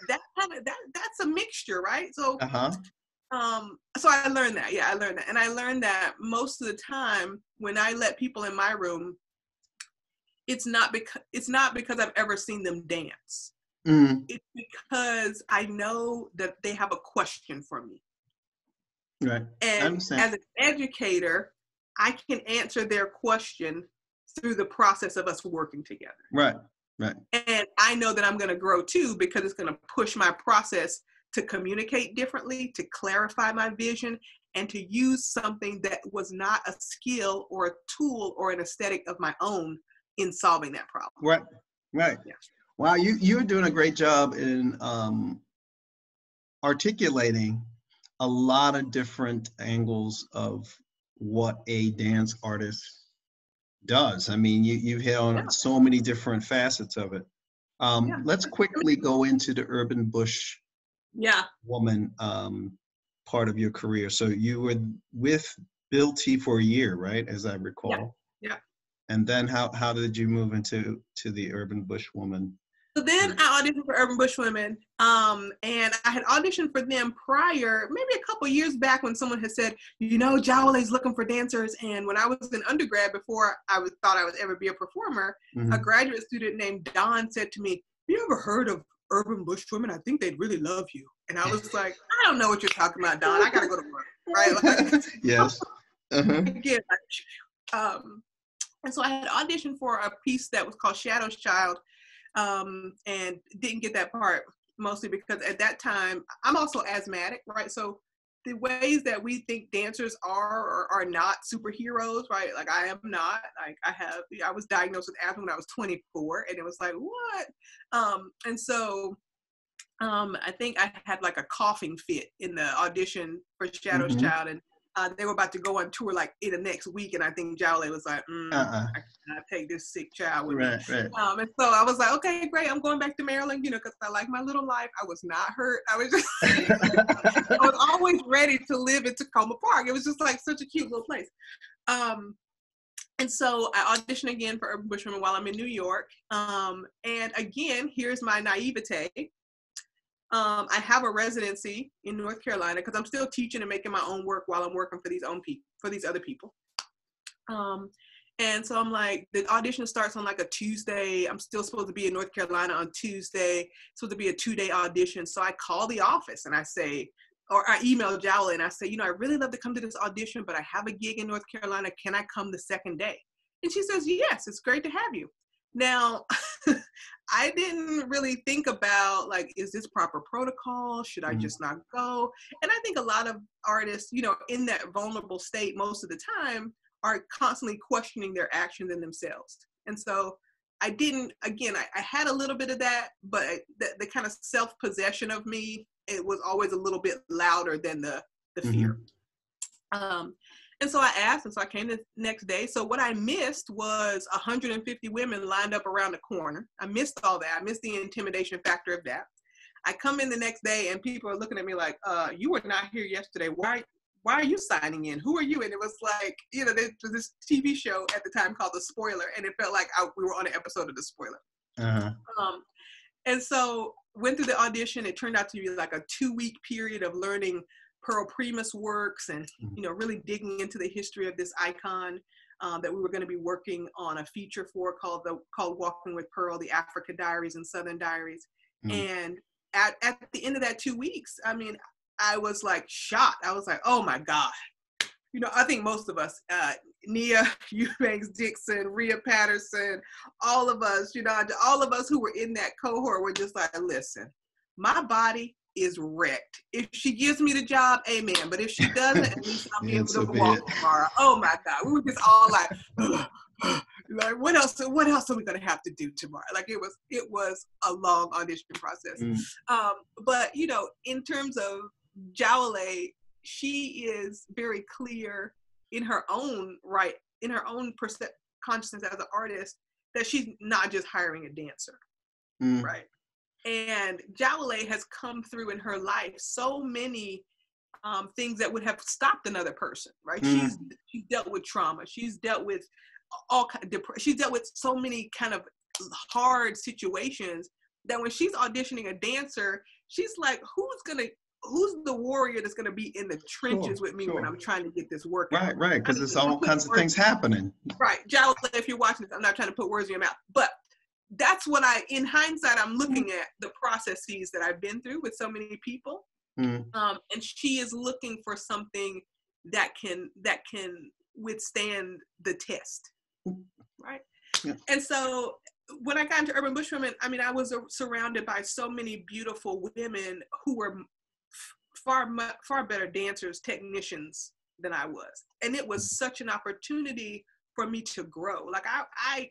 that kind of, that's a mixture, right? So, so I learned that. Yeah, I learned that. And I learned that most of the time when I let people in my room, it's not because I've ever seen them dance. It's because I know that they have a question for me. Right. And as an educator, I can answer their question through the process of us working together. Right. Right. And I know that I'm going to grow too, because it's going to push my process to communicate differently, to clarify my vision, and to use something that was not a skill or a tool or an aesthetic of my own in solving that problem. Right. Right. Yeah. Wow. You're doing a great job in articulating a lot of different angles of what a dance artist does. I mean, you've hit on so many different facets of it. Let's quickly go into the urban bush woman part of your career. So you were with Bill T for a year, right? As I recall. Yeah. And then how did you move into the urban bush woman? So then I auditioned for Urban Bushwomen, and I had auditioned for them prior, maybe a couple years back, when someone had said, you know, Jawale's looking for dancers. And when I was in undergrad, before I thought I would ever be a performer, a graduate student named Don said to me, have you ever heard of Urban Bushwomen? I think they'd really love you. And I was like, I don't know what you're talking about, Don. I got to go to work, right? Like, yes. Again, and so I had auditioned for a piece that was called Shadow's Child, and didn't get that part, mostly because at that time, I'm also asthmatic, right? So the ways that we think dancers are or are not superheroes, right? Like I am not. Like I was diagnosed with asthma when I was 24, and it was like, what? And so I think I had like a coughing fit in the audition for Shadow's Child, and they were about to go on tour like in the next week, and I think Jawale was like, I cannot take this sick child with me. Right. And so I was like, okay, great, I'm going back to Maryland, you know, because I like my little life. I was not hurt. I was just, I was always ready to live in Takoma Park. It was just like such a cute little place. And so I auditioned again for Urban Bushwomen while I'm in New York. And again, here's my naivete. I have a residency in North Carolina because I'm still teaching and making my own work while I'm working for these other people. And so I'm like, the audition starts on like a Tuesday. I'm still supposed to be in North Carolina on Tuesday. It's supposed to be a 2-day audition. So I call the office and I say, or I email Jawale and I say, you know, I really love to come to this audition, but I have a gig in North Carolina. Can I come the second day? And she says, yes, it's great to have you. Now, I didn't really think about, like, is this proper protocol? Should I just not go? And I think a lot of artists, you know, in that vulnerable state most of the time are constantly questioning their actions and themselves. And so I didn't, again, I had a little bit of that, but the kind of self-possession of me it was always a little bit louder than the fear. And so I asked, and so I came the next day. So what I missed was 150 women lined up around the corner. I missed all that. I missed the intimidation factor of that. I come in the next day and people are looking at me like, you were not here yesterday. Why are you signing in? Who are you? And it was like, you know, there was this TV show at the time called The Spoiler, and it felt like we were on an episode of The Spoiler. And so went through the audition. It turned out to be like a 2-week period of learning Pearl Primus works and, you know, really digging into the history of this icon that we were going to be working on a feature for called Walking with Pearl, the Africa Diaries and Southern Diaries. And at the end of that 2 weeks, I mean, I was like shocked. I was like, oh my God. You know, I think most of us, Nia Eubanks Dixon, Rhea Patterson, all of us, you know, all of us who were in that cohort were just like, listen, my body is wrecked. If she gives me the job, amen. But if she doesn't, at least I'll be able to walk tomorrow. Oh my God. We were just all like, like, what else are we gonna have to do tomorrow? Like it was a long audition process. But you know, in terms of Jawole, she is very clear in her own right, in her own consciousness as an artist, that she's not just hiring a dancer, right? And Jawole has come through in her life so many things that would have stopped another person, right? She's dealt with trauma. She's dealt with she's dealt with so many kind of hard situations that when she's auditioning a dancer, she's like, who's the warrior that's gonna be in the trenches with me when I'm trying to get this work out? Right, because there's all kinds of things happening. Right, Jawole, if you're watching this, I'm not trying to put words in your mouth, but that's what in hindsight, I'm looking at the processes that I've been through with so many people. And she is looking for something that can withstand the test, right? And so when I got into Urban Bush Women, I mean, I was surrounded by so many beautiful women who were far better dancers, technicians than I was. And it was such an opportunity for me to grow. Like I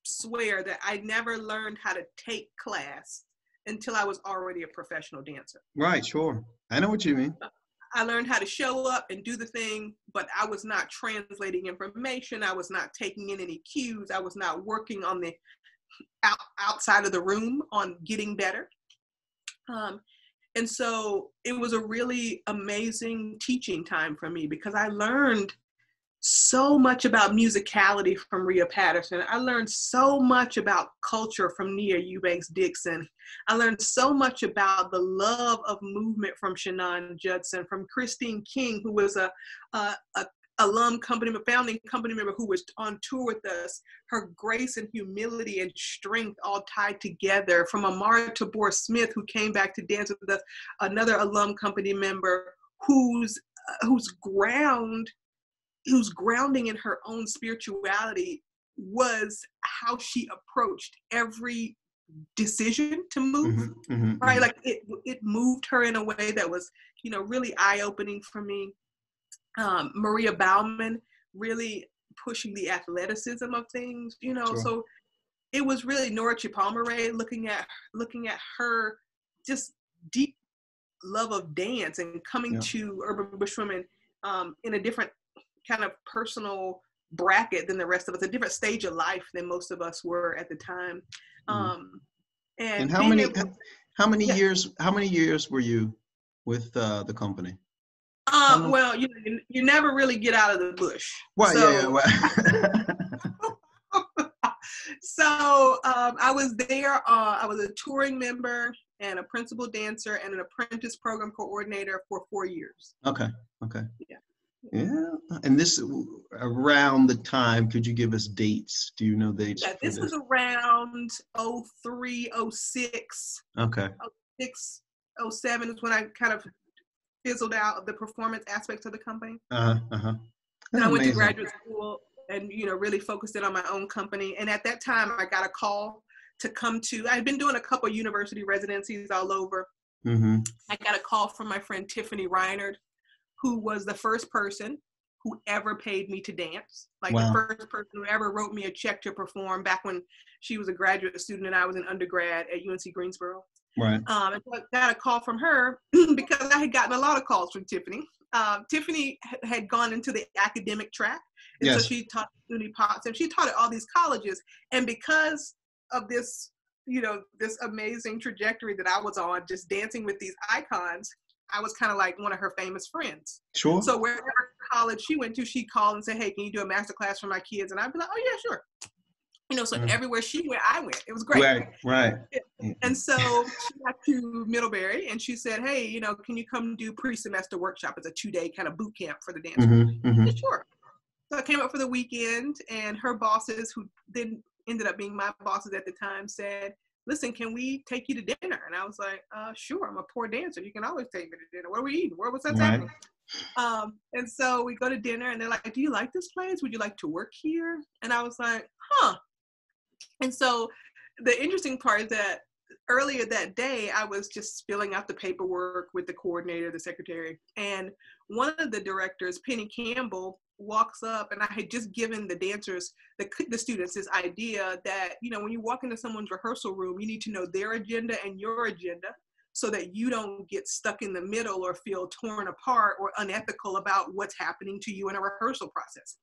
swear that I never learned how to take class until I was already a professional dancer. Right, sure. I know what you mean. I learned how to show up and do the thing, but I was not translating information. I was not taking in any cues. I was not working on the outside of the room on getting better. And so it was a really amazing teaching time for me because I learned so much about musicality from Rhea Patterson. I learned so much about culture from Nia Eubanks Dixon. I learned so much about the love of movement from Shannon Judson, from Christine King, who was a founding company member who was on tour with us. Her grace and humility and strength all tied together. From Amara Tabor Smith, who came back to dance with us, another alum company member whose grounding in her own spirituality was how she approached every decision to move, right? Like it moved her in a way that was, you know, really eye-opening for me. Maria Bauman really pushing the athleticism of things, you know, so it was really Nora Chipalmare looking at her just deep love of dance and coming to Urban Bush Women in a different kind of personal bracket than the rest of us, a different stage of life than most of us were at the time. And how many years were you with the company? Well, you never really get out of the bush. Well, so, so I was there. I was a touring member and a principal dancer and an apprentice program coordinator for 4 years. Okay. Yeah. And this around the time, could you give us dates? Do you know dates? Yeah, this was around 03, 06. Okay. 06, 07 is when I kind of fizzled out of the performance aspects of the company. And I went to graduate school and, really focused in on my own company. And at that time, I got a call to come to, I'd been doing a couple of university residencies all over. I got a call from my friend Tiffany Reinard, who was the first person who ever paid me to dance. Like the first person who ever wrote me a check to perform back when she was a graduate student and I was an undergrad at UNC Greensboro. Right. And so I got a call from her because I had gotten a lot of calls from Tiffany. Tiffany had gone into the academic track, and so Yes. she taught SUNY Pots, and she taught at all these colleges. And because of this, this amazing trajectory that I was on, just dancing with these icons, I was kind of like one of her famous friends. Sure. So wherever college she went to, she'd call and say, "Hey, can you do a master class for my kids?" And I'd be like, "Oh yeah, sure." So everywhere she went, I went. It was great. Right. And so she got to Middlebury and she said, "Hey, can you come do pre-semester workshop? It's a 2-day kind of boot camp for the dancers." Yeah, sure. So I came up for the weekend, and her bosses, who then ended up being my bosses at the time, said, "Listen, can we take you to dinner?" And I was like, "Sure, I'm a poor dancer. You can always take me to dinner. What are we eating? What's happening?" And so we go to dinner, and they're like, "Do you like this place? Would you like to work here?" And I was like, "Huh." And so the interesting part is that earlier that day, I was just filling out the paperwork with the coordinator, the secretary, and one of the directors, Penny Campbell, walks up, and I had just given the dancers, the students, this idea that, when you walk into someone's rehearsal room, you need to know their agenda and your agenda so that you don't get stuck in the middle or feel torn apart or unethical about what's happening to you in a rehearsal process.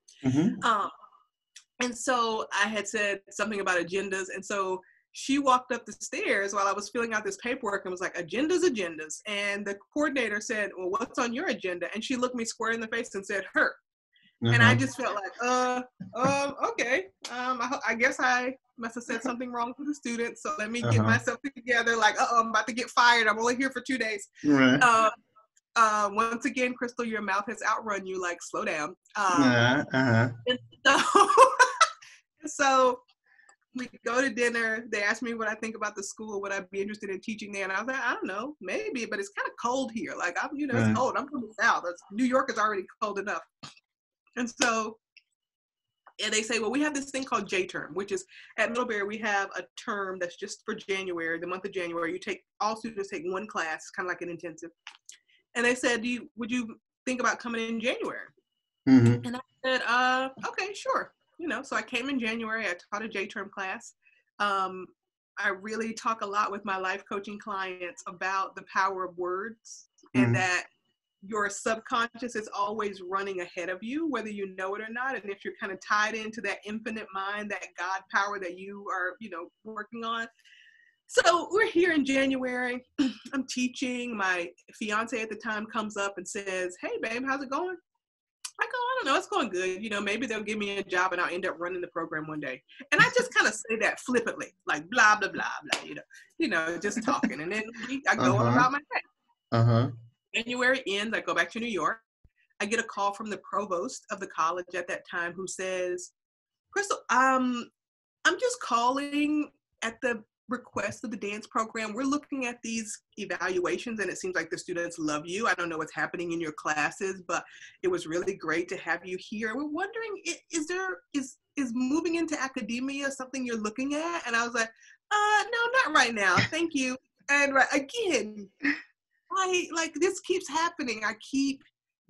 And so I had said something about agendas. And so she walked up the stairs while I was filling out this paperwork and was like, agendas. And the coordinator said, "Well, what's on your agenda?" And she looked me square in the face and said, "Her." And I just felt like, okay. I guess I must have said something wrong to the students. So let me get myself together. Like, I'm about to get fired. I'm only here for 2 days. Right. Once again, Christal, your mouth has outrun you. Like, slow down. And so we go to dinner. They asked me what I think about the school, would I be interested in teaching there? And I was like, I don't know, maybe, but it's kind of cold here. Like, it's cold. I'm from the South. New York is already cold enough. And so, and they say, well, we have this thing called J-term, which is at Middlebury, we have a term that's just for January, the month of January. All students take one class, kind of like an intensive. And they said, would you think about coming in January? And I said, okay, sure. So I came in January. I taught a J-term class. I really talk a lot with my life coaching clients about the power of words and that your subconscious is always running ahead of you, whether you know it or not. And if you're kind of tied into that infinite mind, that God power that you are, working on. So we're here in January. I'm teaching. My fiance at the time comes up and says, "Hey, babe, how's it going?" I go, "I don't know, it's going good. Maybe they'll give me a job and I'll end up running the program one day." And I just kind of say that flippantly, like blah, blah, blah, blah, just talking. And then I go about my day. January ends, I go back to New York. I get a call from the provost of the college at that time who says, "Christal, I'm just calling at the request of the dance program. We're looking at these evaluations and it seems like the students love you. I don't know what's happening in your classes, but it was really great to have you here. We're wondering, is moving into academia something you're looking at?" And I was like, "No, not right now. Thank you." And again, this keeps happening. I keep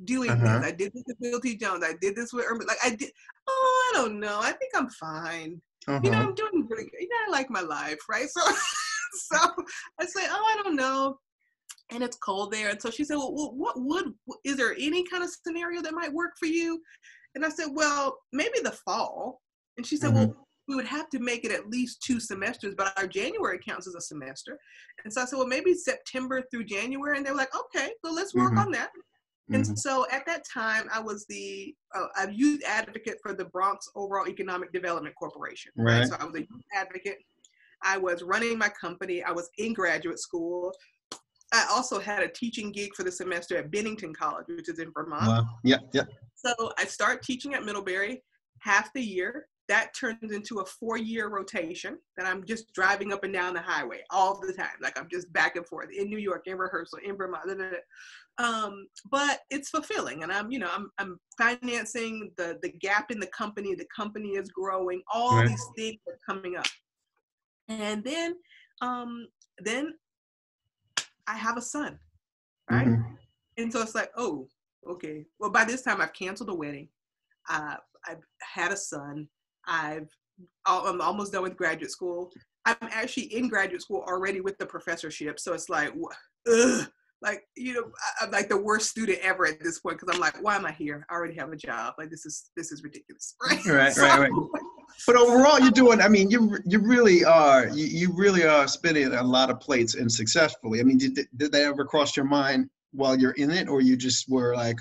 doing this. I did this with Bill T. Jones. I did this with Urban. I don't know. I think I'm fine. I'm doing really good. I like my life, right? So I say, "Oh, I don't know." And it's cold there. And so she said, "Well, is there any kind of scenario that might work for you?" And I said, "Well, maybe the fall." And she said, "Well, we would have to make it at least 2 semesters, but our January counts as a semester." And so I said, "Well, maybe September through January." And they were like, "Okay, well, let's work on that." And so at that time, I was the a youth advocate for the Bronx Overall Economic Development Corporation. Right. So I was a youth advocate. I was running my company. I was in graduate school. I also had a teaching gig for the semester at Bennington College, which is in Vermont. Wow. Yeah. So I start teaching at Middlebury half the year. That turns into a 4-year rotation that I'm just driving up and down the highway all the time. Like I'm just back and forth in New York, in rehearsal, in Vermont. But it's fulfilling, and I'm financing the gap in the company. The company is growing. All these things are coming up, and then I have a son, right? And so it's like, oh, okay. Well, by this time I've canceled a wedding. I've had a son. I'm almost done with graduate school. I'm actually in graduate school already with the professorship. So it's like, ugh, like, you know, I'm like the worst student ever at this point, because I'm like, why am I here? I already have a job. Like, this is ridiculous. Right. Right. But overall, you're doing, I mean, you really are, you really are spinning a lot of plates, and successfully. I mean, did that ever cross your mind while you're in it, or you just were like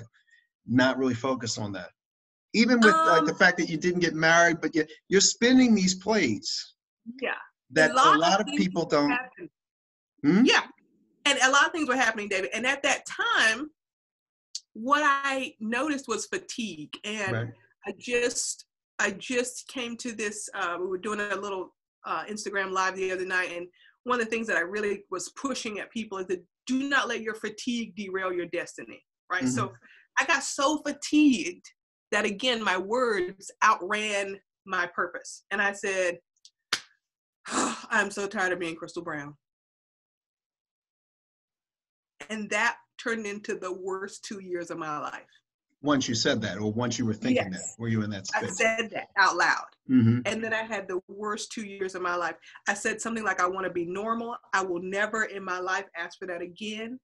not really focused on that? Even with like the fact that you didn't get married, but you're spinning these plates. Yeah. That a lot of people don't. Yeah. And a lot of things were happening, David. And at that time, what I noticed was fatigue. And Right. I just came to this, we were doing a little Instagram live the other night. And one of the things that I really was pushing at people is that do not let your fatigue derail your destiny, right? Mm-hmm. So I got so fatigued that, again, my words outran my purpose. And I said, oh, I'm so tired of being Christal Brown. And that turned into the worst 2 years of my life. Once you said that, or once you were thinking that, were you in that space? I said that out loud. Mm-hmm. And then I had the worst 2 years of my life. I said something like, I want to be normal. I will never in my life ask for that again.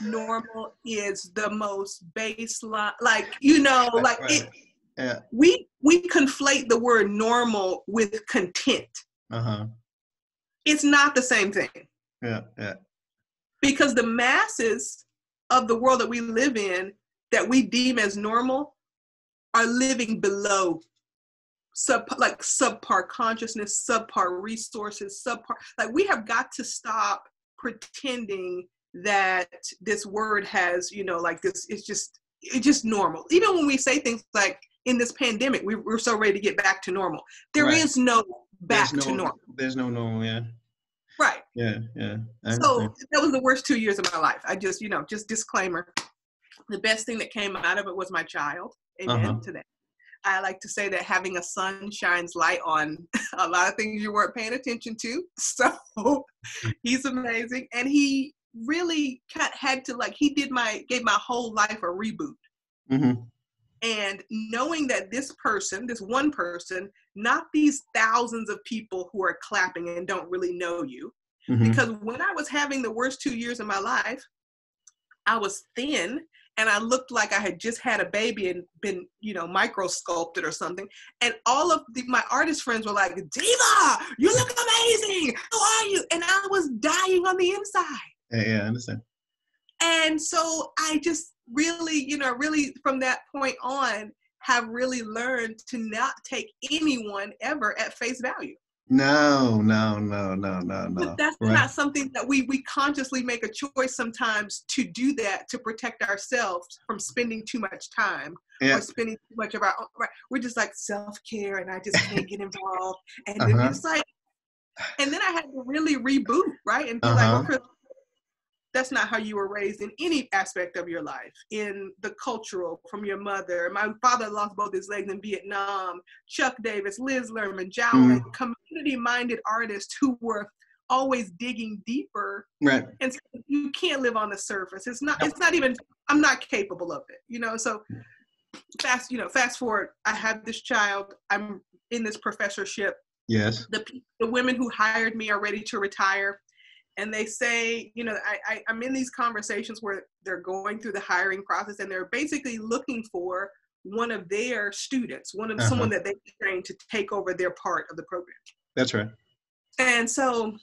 Normal is the most baseline, like, you know, like right. Yeah. We conflate the word normal with content. Uh-huh. It's not the same thing. Yeah. Because the masses of the world that we live in, that we deem as normal, are living below subpar consciousness, subpar resources, like, we have got to stop pretending that this word has, you know, like this, it's just normal. Even when we say things like, in this pandemic, we're so ready to get back to normal. There is no back to normal. There's no normal, yeah. Right. Yeah. So that was the worst 2 years of my life. I just, you know, just disclaimer. The best thing that came out of it was my child. Amen to that. I like to say that having a son shines light on a lot of things you weren't paying attention to. So he's amazing. And he really had to, like, gave my whole life a reboot. Mm-hmm. And knowing that this one person, not these thousands of people who are clapping and don't really know you. Mm-hmm. Because when I was having the worst 2 years of my life, I was thin and I looked like I had just had a baby and been, you know, micro-sculpted or something. And all of my artist friends were like, Diva, you look amazing. How are you? And I was dying on the inside. Yeah, I understand. And so I just really, you know, from that point on, have really learned to not take anyone ever at face value. No. But that's not something that we consciously make a choice sometimes to do that, to protect ourselves from spending too much time or spending too much of our own. Right. We're just like self-care and I just can't get involved. And then it's like, and then I had to really reboot, right? And be like, well, Chris, that's not how you were raised in any aspect of your life, in the cultural, from your mother. My father lost both his legs in Vietnam. Chuck Davis, Liz Lerman, Jowlin, community-minded artists who were always digging deeper. Right. And so you can't live on the surface. It's not even, I'm not capable of it, you know? So fast forward, I have this child, I'm in this professorship. Yes. The women who hired me are ready to retire. And they say, you know, I'm in these conversations where they're going through the hiring process and they're basically looking for one of their students, someone that they trained to take over their part of the program. That's right. And so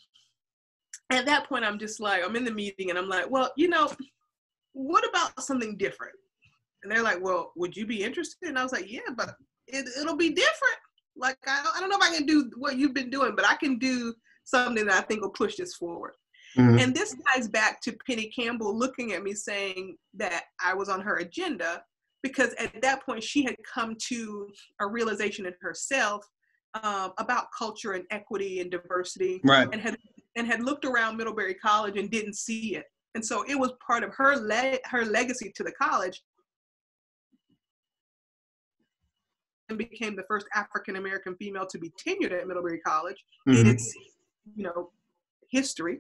at that point, I'm just like, I'm in the meeting and I'm like, well, you know, what about something different? And they're like, well, would you be interested? And I was like, yeah, but it'll be different. Like, I don't know if I can do what you've been doing, but I can do something that I think will push this forward. Mm-hmm. And this ties back to Penny Campbell looking at me saying that I was on her agenda, because at that point she had come to a realization in herself about culture and equity and diversity, right. and had looked around Middlebury College and didn't see it. And so it was part of her legacy to the college, and became the first African-American female to be tenured at Middlebury College in its, you know, history.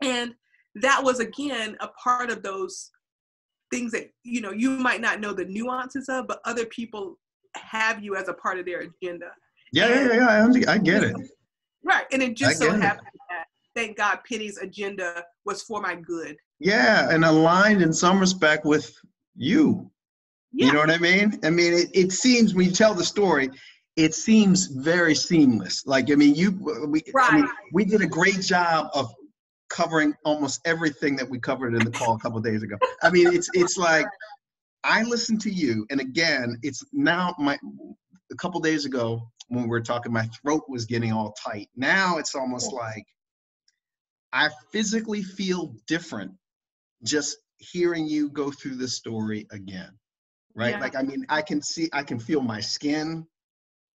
And that was, again, a part of those things that, you know, you might not know the nuances of, but other people have you as a part of their agenda. Yeah, I get it. Right. And it I just so get it. happened that, thank God, Penny's agenda was for my good. Yeah, and aligned in some respect with you. You Yeah. know what I mean? I mean, it seems when you tell the story, it seems very seamless. Like, I mean, Right. we did a great job of covering almost everything that we covered in the call a couple of days ago. I mean, it's like I listened to you, and again, it's now a couple of days ago when we were talking, my throat was getting all tight. Now it's almost like I physically feel different just hearing you go through the story again. Right? Yeah. Like, I mean, I can feel my skin.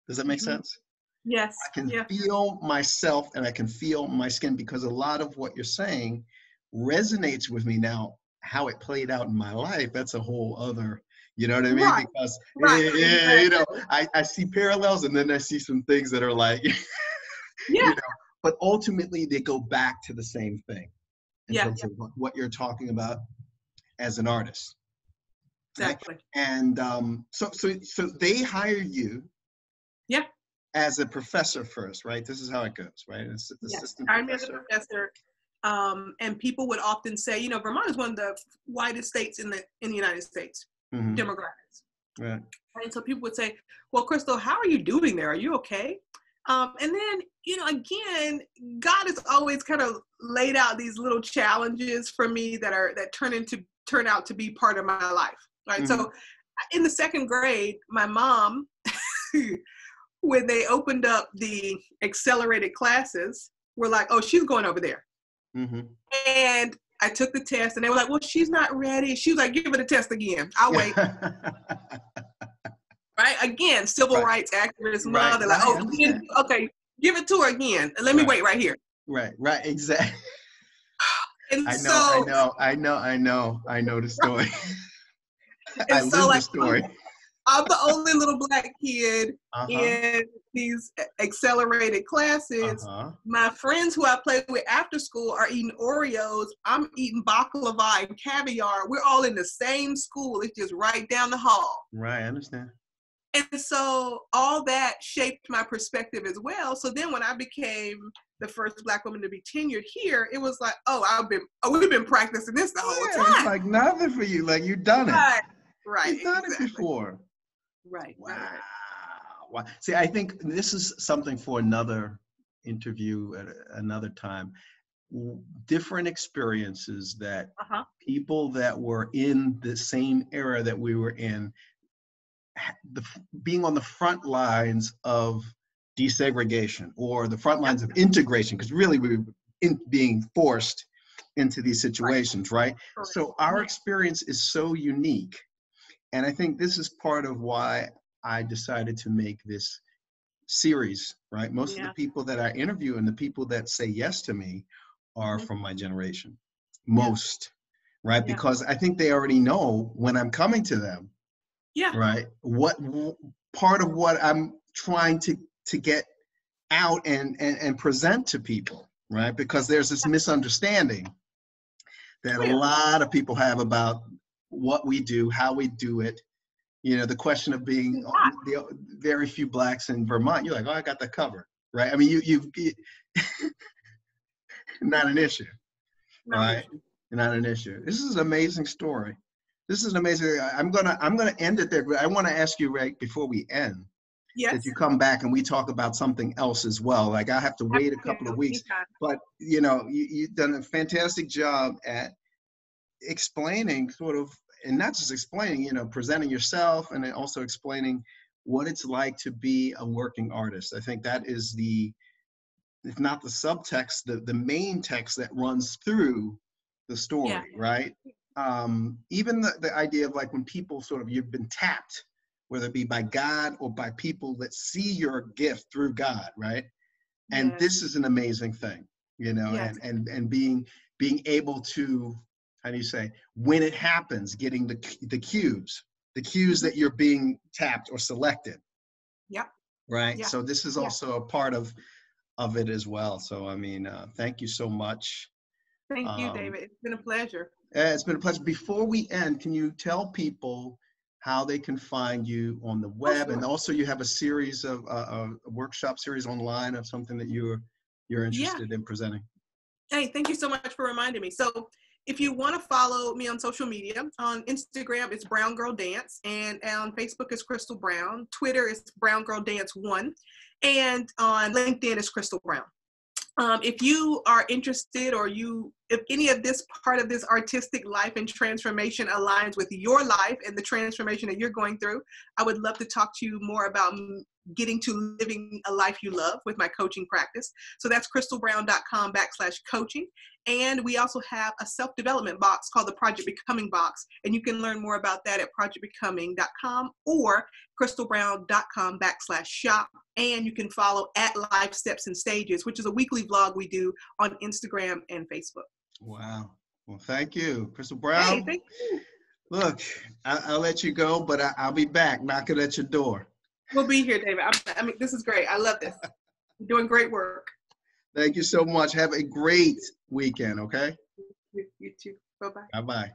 Does that make sense? Yes. I can Yeah. feel myself and I can feel my skin because a lot of what you're saying resonates with me now. How it played out in my life, that's a whole other, you know what I mean? Right. Because, Right. you know, I see parallels and then I see some things that are like, Yeah. you know, but ultimately they go back to the same thing in Yeah. terms of what you're talking about as an artist. Exactly. Right? And so they hire you Yeah. as a professor first, right? This is how it goes, right? Yes. Assistant I'm as a professor. professor. And people would often say, you know, Vermont is one of the whitest states in the United States, demographics. Right. And so people would say, well, Christal, how are you doing there? Are you okay? And then, you know, again, God has always kind of laid out these little challenges for me that turn out to be part of my life. Right. So in the second grade, my mom, when they opened up the accelerated classes, were like, oh, she's going over there. And I took the test and they were like, well, she's not ready. She was like, give her the test again. I'll wait. Right? Again, civil rights activist mother, like, oh, okay, give it to her again. And let me wait right here. Right, exactly. And I so know the story. And I so, live like, the story. I'm the only little Black kid in these accelerated classes. My friends who I play with after school are eating Oreos. I'm eating baklava and caviar. We're all in the same school. It's just right down the hall. Right, I understand. And so all that shaped my perspective as well. So then when I became the first Black woman to be tenured here, it was like, we've been practicing this the whole time. It's like nothing for you. Like, you've done it. Right. You've done it before. Right. Wow. See, I think this is something for another interview at another time. Different experiences that people that were in the same era that we were in, being on the front lines of desegregation or the front lines of integration, because really we were being forced into these situations, right? So our experience is so unique. And I think this is part of why I decided to make this series, right? Most of the people that I interview and the people that say yes to me are from my generation, most, right? Because I think they already know when I'm coming to them, right? What part of what I'm trying to get out and present to people, right? Because there's this misunderstanding that a lot of people have about what we do, how we do it. You know, the question of being very few Blacks in Vermont, you're like, oh, I got that covered, right? I mean, you've not an issue, right? Not an issue. This is an amazing story. This is amazing. I'm gonna end it there, but I want to ask you, right before we end, that you come back and we talk about something else as well. Like, I have to wait a couple of weeks, but you know, you've done a fantastic job at explaining sort of, and not just explaining, you know, presenting yourself and then also explaining what it's like to be a working artist. I think that is if not the subtext, the main text that runs through the story, right? Even the idea of, like, when people sort of, you've been tapped, whether it be by God or by people that see your gift through God, right? And this is an amazing thing, you know, and being able to, how do you say, when it happens, getting the cues that you're being tapped or selected. Right. So this is also a part of it as well. So, I mean, thank you so much. Thank you, David. It's been a pleasure. It's been a pleasure. Before we end, can you tell people how they can find you on the web? And also you have a series of a workshop series online of something that you're you're interested in presenting. Hey, thank you so much for reminding me. So if you want to follow me on social media, on Instagram, it's Brown Girl Dance, and on Facebook, it's Christal Brown. Twitter is Brown Girl Dance 1, and on LinkedIn, it's Christal Brown. If you are interested, or if any of this part of this artistic life and transformation aligns with your life and the transformation that you're going through, I would love to talk to you more about getting to living a life you love with my coaching practice. So that's christalbrown.com/coaching. And we also have a self-development box called the Project Becoming box. And you can learn more about that at projectbecoming.com or christalbrown.com/shop. And you can follow at Life Steps and Stages, which is a weekly vlog we do on Instagram and Facebook. Wow. Well, thank you, Christal Brown. Hey, thank you. Look, I'll let you go, but I'll be back knocking at your door. We'll be here, David. I mean, this is great. I love this. You're doing great work. Thank you so much. Have a great weekend, okay? You too. Bye-bye. Bye-bye.